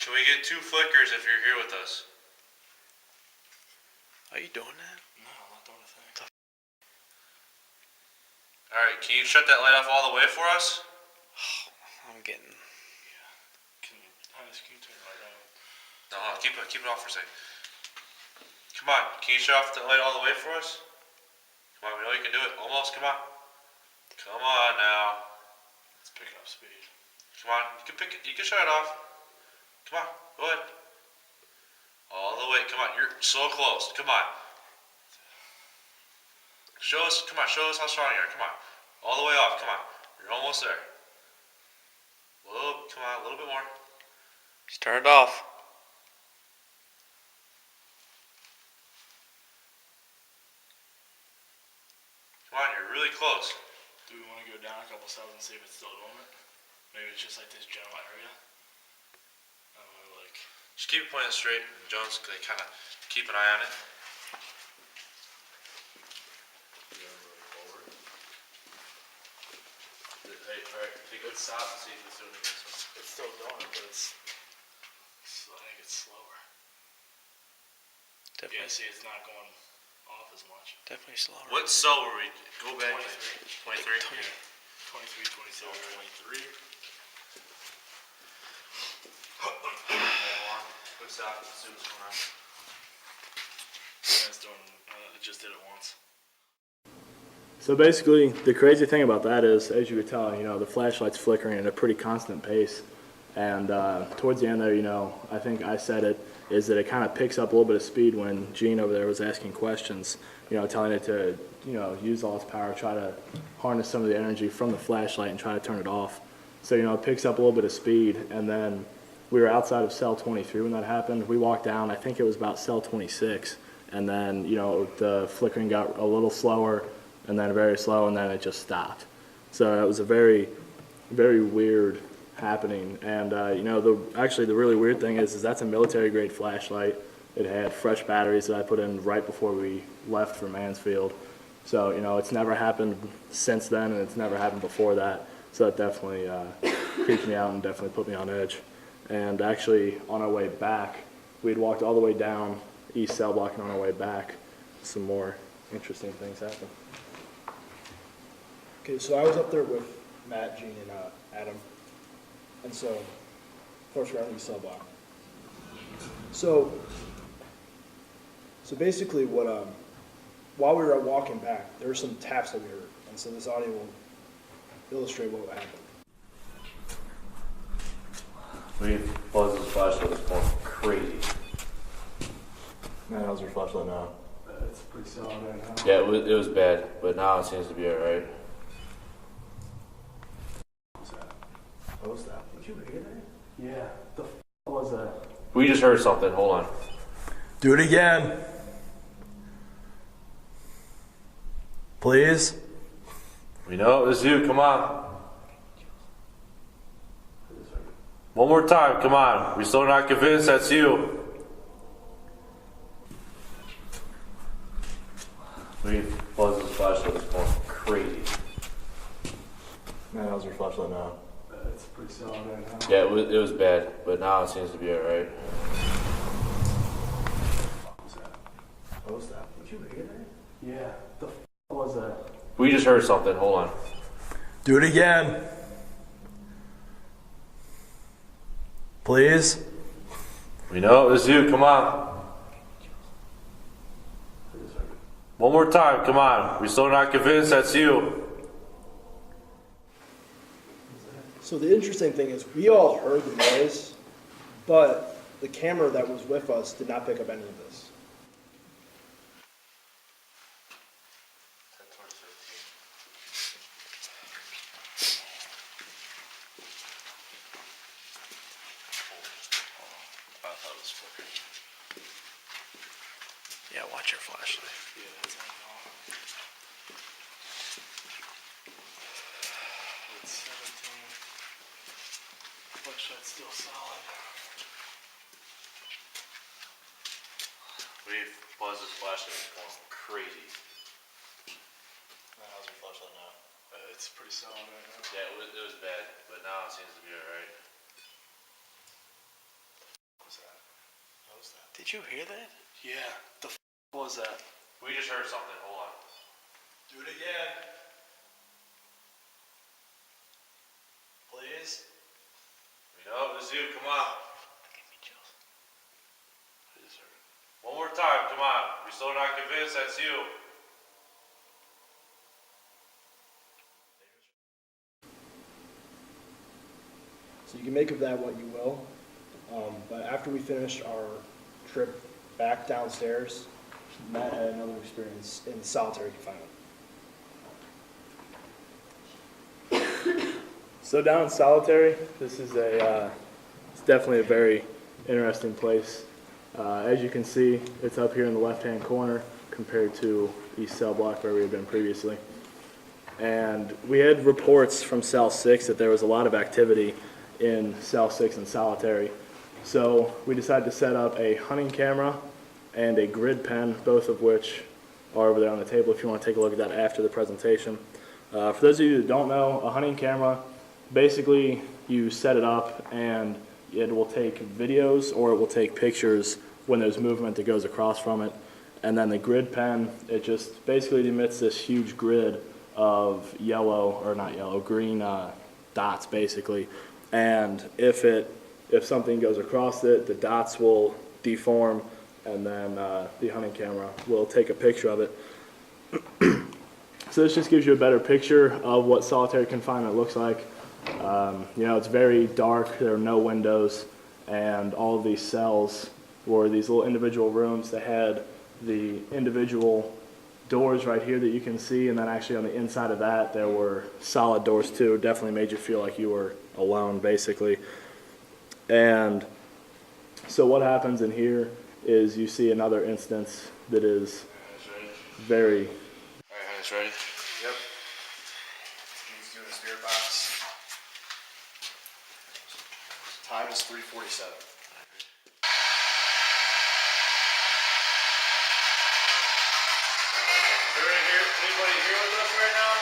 Can we get 2 flickers if you're here with us? Are you doing that? No, I'm not doing a thing. Alright, can you shut that light off all the way for us? I'm getting... Yeah. Can you turn the light on? No, keep it off for a second. Come on, can you shut off the light all the way for us? Come on, we know you can do it. Almost, come on. Come on now. It's picking up speed. Come on, you can shut it off. Come on, go ahead. All the way, come on, you're so close. Come on. Show us how strong you are. Come on. All the way off, come on. You're almost there. Come on, a little bit more. Start it off. Come on, you're really close. Do we want to go down a couple cells and see if it's still doing it? Maybe it's just like this general area. I don't know, like... Just keep it pointed straight, and Jones, they kind of keep an eye on it. Hey, alright, take a good stop and see if it's doing it. It's still doing it, but I think it's slower. Definitely. Yeah, see, it's not going off as much. Definitely slower. What cell were we? Go back. 23. 23? Yeah. 23, 27, 23. Quick stop, see what's going on. Yeah, it's doing, it just did it once. So basically, the crazy thing about that is, as you could tell, the flashlight's flickering at a pretty constant pace. And towards the end there, I think I said it, is that it kind of picks up a little bit of speed when Gene over there was asking questions, telling it to, use all its power, try to harness some of the energy from the flashlight and try to turn it off. So, it picks up a little bit of speed, and then we were outside of cell 23 when that happened. We walked down, I think it was about cell 26, and then, the flickering got a little slower, and then very slow, and then it just stopped. So it was a very, very weird happening. And actually the really weird thing is that's a military-grade flashlight. It had fresh batteries that I put in right before we left for Mansfield. So it's never happened since then, and it's never happened before that. So that definitely creeped me out and definitely put me on edge. And actually, on our way back, we had walked all the way down East Cell Block, and on our way back, some more interesting things happened. Okay, so I was up there with Matt, Gene, and Adam, and so, of course, we're on East Cell Block. So basically, while we were walking back, there were some taps that we heard, and so this audio will illustrate what happened. Buzz's flashlight was going crazy. Man, how's your flashlight now? It's pretty solid right now. Yeah, it was bad, but now it seems to be alright. What was that? Did you hear that? Yeah. The f was that? We just heard something. Hold on. Do it again. Please. We know it was you. Come on. One more time. Come on. We're still not convinced that's you. Buzz's flashlight was going crazy. Man, how's your flashlight now? It's pretty solid right now. Yeah, it was bad, but now it seems to be alright. What was that? Did you hear that? Yeah. The was that? We just heard something. Hold on. Do it again. Please. We know it was you. Come on. One more time. Come on. We're still not convinced that's you. So the interesting thing is we all heard the noise, but the camera that was with us did not pick up any of this. Yeah, watch your flashlight. It's 17. Flashlight's still solid. We've buzzed this flashlight going crazy. How's your flashlight now? It's pretty solid right now. Yeah, it was bad, but now it seems to be alright. What was that? What was that? Did you hear that? Yeah. The was that? We just heard something. Hold on. Do it again. Please. We know it was you. Come on. Give me chills. I just heard it. One more time. Come on. We're still not convinced that's you. So you can make of that what you will. But after we finished our trip back downstairs, Matt had another experience in solitary confinement. So down in Solitary, this is it's definitely a very interesting place. As you can see, it's up here in the left-hand corner compared to East Cell Block where we had been previously. And we had reports from Cell 6 that there was a lot of activity in Cell 6 and Solitary. So we decided to set up a hunting camera and a grid pen, both of which are over there on the table if you want to take a look at that after the presentation. For those of you that don't know, a hunting camera, basically you set it up and it will take videos or it will take pictures when there's movement that goes across from it. And then the grid pen, it just basically emits this huge grid of green dots basically. And if something goes across it, the dots will deform and then the hunting camera will take a picture of it. So this just gives you a better picture of what solitary confinement looks like. It's very dark, there are no windows, and all of these cells were these little individual rooms that had the individual doors right here that you can see, and then actually on the inside of that there were solid doors too. It definitely made you feel like you were alone basically. And so what happens in here is you see another instance that is very... Alright, Hunter's ready? Yep. He's doing a spirit box. Time is 3:47. Anybody here with us right now?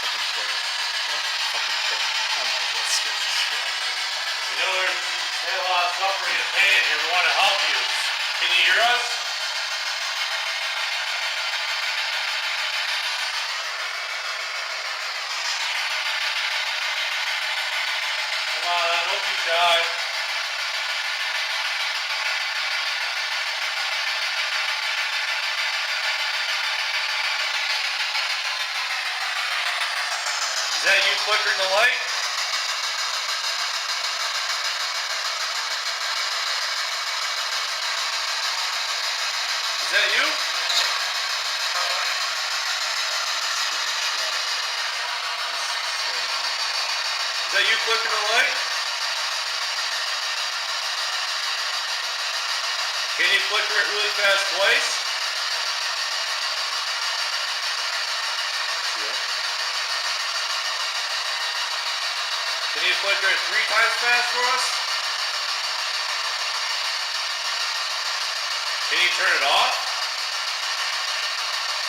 Fucking chair. Fucking chair. Oh my god, scares the shit out of me. We know there's a lot of suffering and pain here. We want to help you. Can you hear us? Come on, don't be shy. Is that you flickering the light? Is that you? Is that you flickering the light? Can you flicker it really fast twice? Can you flicker it 3 times fast for us? Can you turn it off?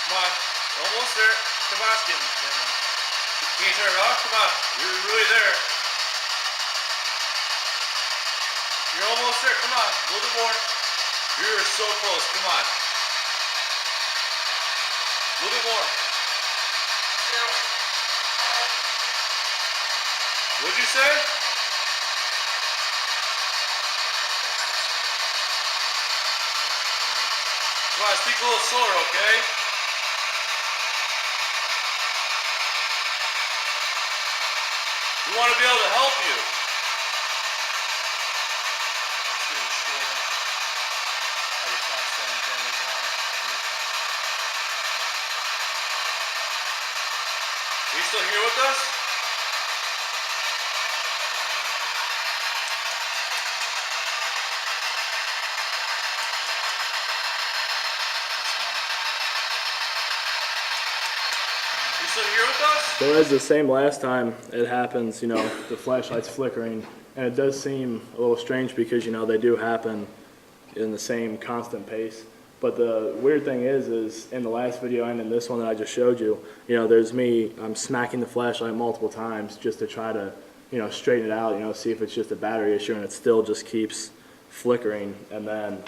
Come on, almost there. Come on, Skin. Can you turn it off? Come on, you're really there. You're almost there. Come on. A little bit more. You're so close. Come on. A little bit more. What'd you say? Come on, speak a little slower, okay? We want to be able to help you. Are you still here with us? You still here with us? So as the same last time it happens, you know, the flashlight's flickering, and it does seem a little strange because, you know, they do happen in the same constant pace. But the weird thing is in the last video and in this one that I just showed you, you know, there's me, I'm smacking the flashlight multiple times just to try to, you know, straighten it out, you know, see if it's just a battery issue, and it still just keeps flickering. And then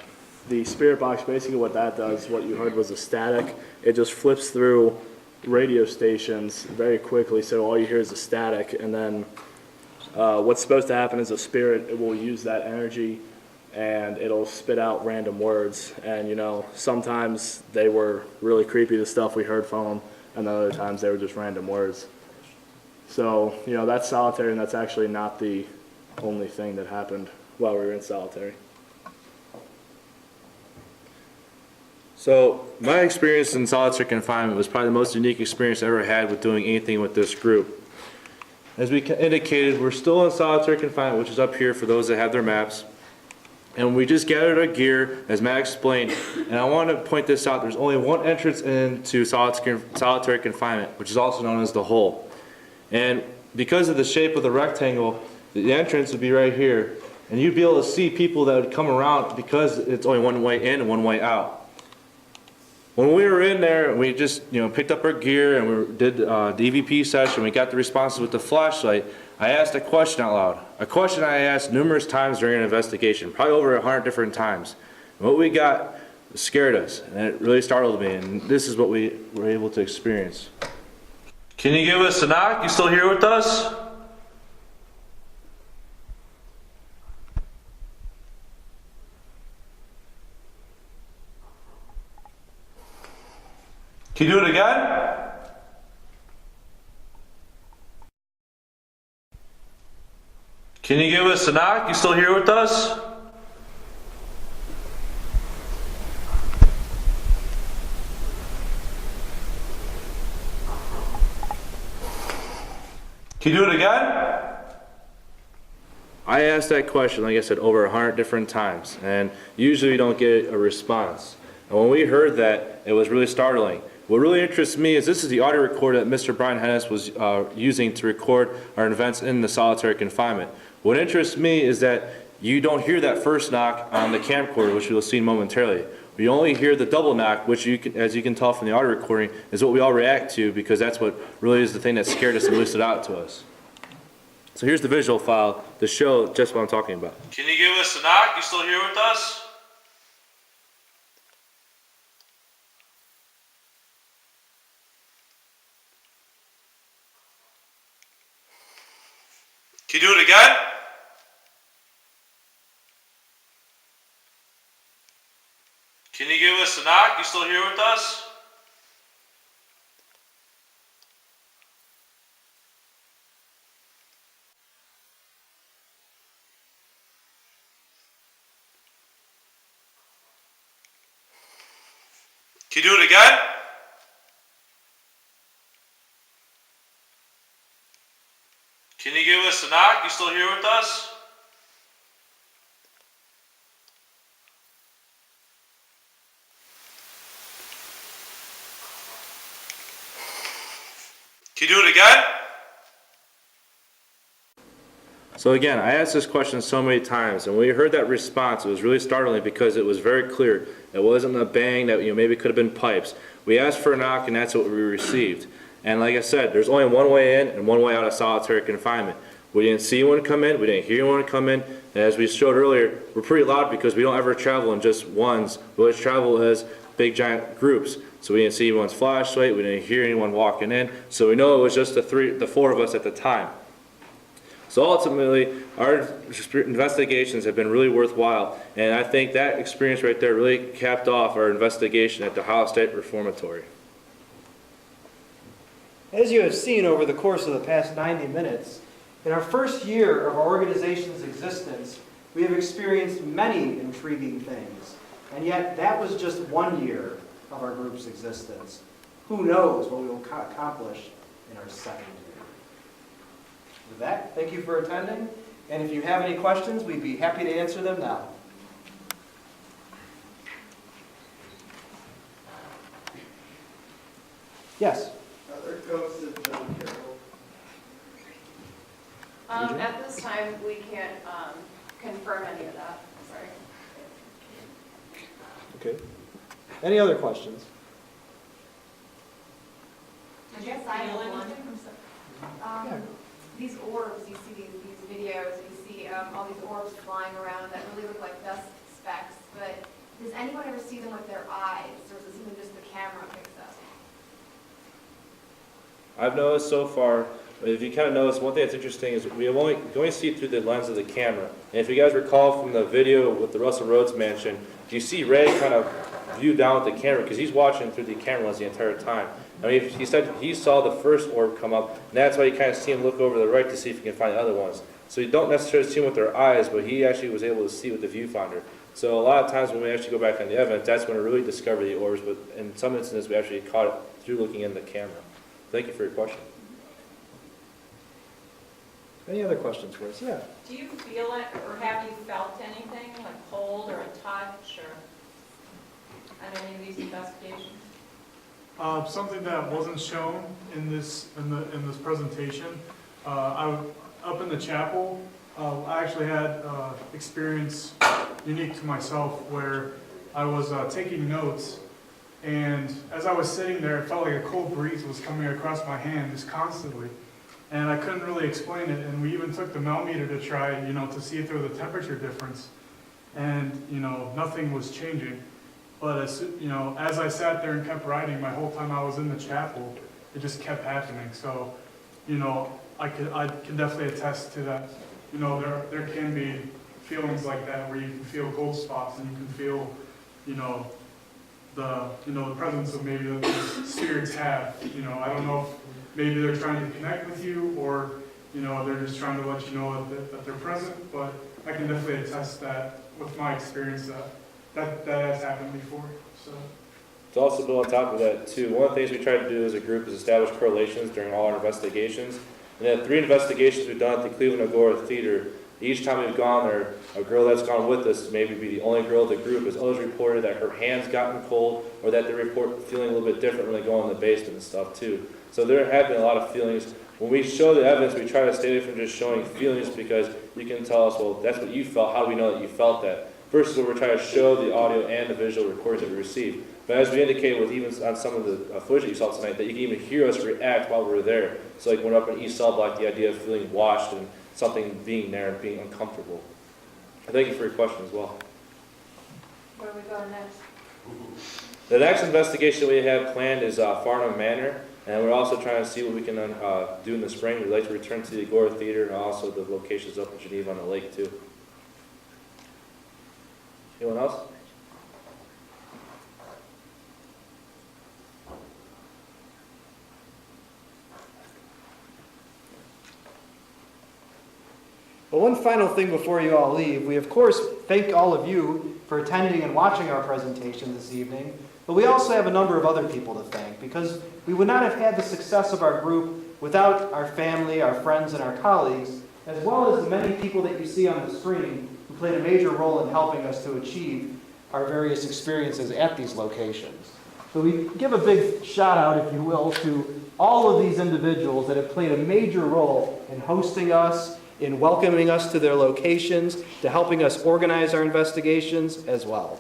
the spirit box, basically what that does, what you heard was a static. It just flips through radio stations very quickly, so all you hear is a static, and then what's supposed to happen is a spirit, it will use that energy and it'll spit out random words. And you know, sometimes they were really creepy, the stuff we heard from them, and then other times they were just random words. So you know, that's solitary, and that's actually not the only thing that happened while we were in solitary. So my experience in solitary confinement was probably the most unique experience I ever had with doing anything with this group. As we indicated, we're still in solitary confinement, which is up here for those that have their maps. And we just gathered our gear, as Matt explained. And I want to point this out, there's only one entrance into solitary confinement, which is also known as the hole. And because of the shape of the rectangle, the entrance would be right here. And you'd be able to see people that would come around because it's only one way in and one way out. When we were in there, we just picked up our gear and we did the EVP session. We got the responses with the flashlight. I asked a question out loud, a question I asked numerous times during an investigation, probably over 100 different times. And what we got scared us, and it really startled me. And this is what we were able to experience. Can you give us a knock? You still here with us? Can you do it again? Can you give us a knock? You still here with us? Can you do it again? I asked that question, like I said, over 100 different times, and usually we don't get a response. And when we heard that, it was really startling. What really interests me is this is the audio recorder that Mr. Brian Hennis was using to record our events in the solitary confinement. What interests me is that you don't hear that first knock on the camcorder, which you'll see momentarily. We only hear the double knock, which as you can tell from the audio recording, is what we all react to because that's what really is the thing that scared us and loosed it out to us. So here's the visual file to show just what I'm talking about. Can you give us a knock? You still here with us? Can you do it again? Can you give us a knock? You still here with us? Can you do it again? Can you give us a knock? You still here with us? Can you do it again? So again, I asked this question so many times, and when we heard that response, it was really startling because it was very clear. It wasn't a bang that maybe could have been pipes. We asked for a knock, and that's what we received. And like I said, there's only one way in and one way out of solitary confinement. We didn't see anyone come in, we didn't hear anyone come in, and as we showed earlier, we're pretty loud because we don't ever travel in just ones, we always travel as big giant groups. So we didn't see anyone's flashlight, we didn't hear anyone walking in, so we know it was just the four of us at the time. So ultimately, our investigations have been really worthwhile, and I think that experience right there really capped off our investigation at the Ohio State Reformatory. As you have seen over the course of the past 90 minutes, in our first year of our organization's existence, we have experienced many intriguing things, and yet that was just 1 year of our group's existence. Who knows what we will accomplish in our second year. With that, thank you for attending, and if you have any questions, we'd be happy to answer them now. Yes? Are there ghosts of John Carroll? At this time, we can't confirm any of that, sorry. Okay. Any other questions? I guess I have one. These orbs, you see these videos, you see all these orbs flying around that really look like dust specks, but does anyone ever see them with their eyes, or is this something just the camera picks up? I've noticed so far, if you kind of notice, one thing that's interesting is we only see it through the lens of the camera. And if you guys recall from the video with the Russell Rhoads mansion, you see Ray kind of view down with the camera because he's watching through the camera lens the entire time. I mean, he said he saw the first orb come up, and that's why you kind of see him look over the right to see if he can find the other ones. So you don't necessarily see them with their eyes, but he actually was able to see with the viewfinder. So a lot of times when we actually go back on the evidence, that's when we really discover the orbs, but in some instances we actually caught it through looking in the camera. Thank you for your question. Any other questions for us? Yeah. Do you feel it, or have you felt anything, like cold or a touch, or on any of these investigations? Something that wasn't shown in this presentation. Up in the chapel, I actually had experience unique to myself where I was taking notes, and as I was sitting there, it felt like a cold breeze was coming across my hand just constantly, and I couldn't really explain it. And we even took the melmeter to try, to see if there was a temperature difference, and nothing was changing. But as I sat there and kept writing, my whole time I was in the chapel, it just kept happening. So, I can definitely attest to that. There can be feelings like that where you can feel cold spots and you can feel, the presence of maybe that the spirits have. I don't know if maybe they're trying to connect with you, or they're just trying to let you know that they're present. But I can definitely attest that with my experience that has happened before. So. To also build on top of that too, one of the things we try to do as a group is establish correlations during all our investigations. And then 3 investigations we've done at the Cleveland Agora Theater, each time we've gone there, a girl that's gone with us, maybe be the only girl of the group, has always reported that her hand's gotten cold, or that they report feeling a little bit different when they go in the basement and stuff too. So there have been a lot of feelings. When we show the evidence, we try to stay away from just showing feelings, because you can tell us, well, that's what you felt, how do we know that you felt that? Versus what we're trying to show the audio and the visual recordings that we received. But as we indicated with even on some of the footage that you saw tonight, that you can even hear us react while we were there. So like when we're up in East Cell Block, the idea of feeling washed and something being there and being uncomfortable. Thank you for your question as well. Where are we going next? The next investigation we have planned is Farnham Manor, and we're also trying to see what we can do in the spring. We'd like to return to the Agora Theater and also the locations up in Geneva on the lake too. Anyone else? Well, one final thing before you all leave. We, of course, thank all of you for attending and watching our presentation this evening, but we also have a number of other people to thank, because we would not have had the success of our group without our family, our friends, and our colleagues, as well as the many people that you see on the screen who played a major role in helping us to achieve our various experiences at these locations. So we give a big shout out, if you will, to all of these individuals that have played a major role in hosting us, in welcoming us to their locations, to helping us organize our investigations as well.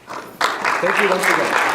Thank you once again.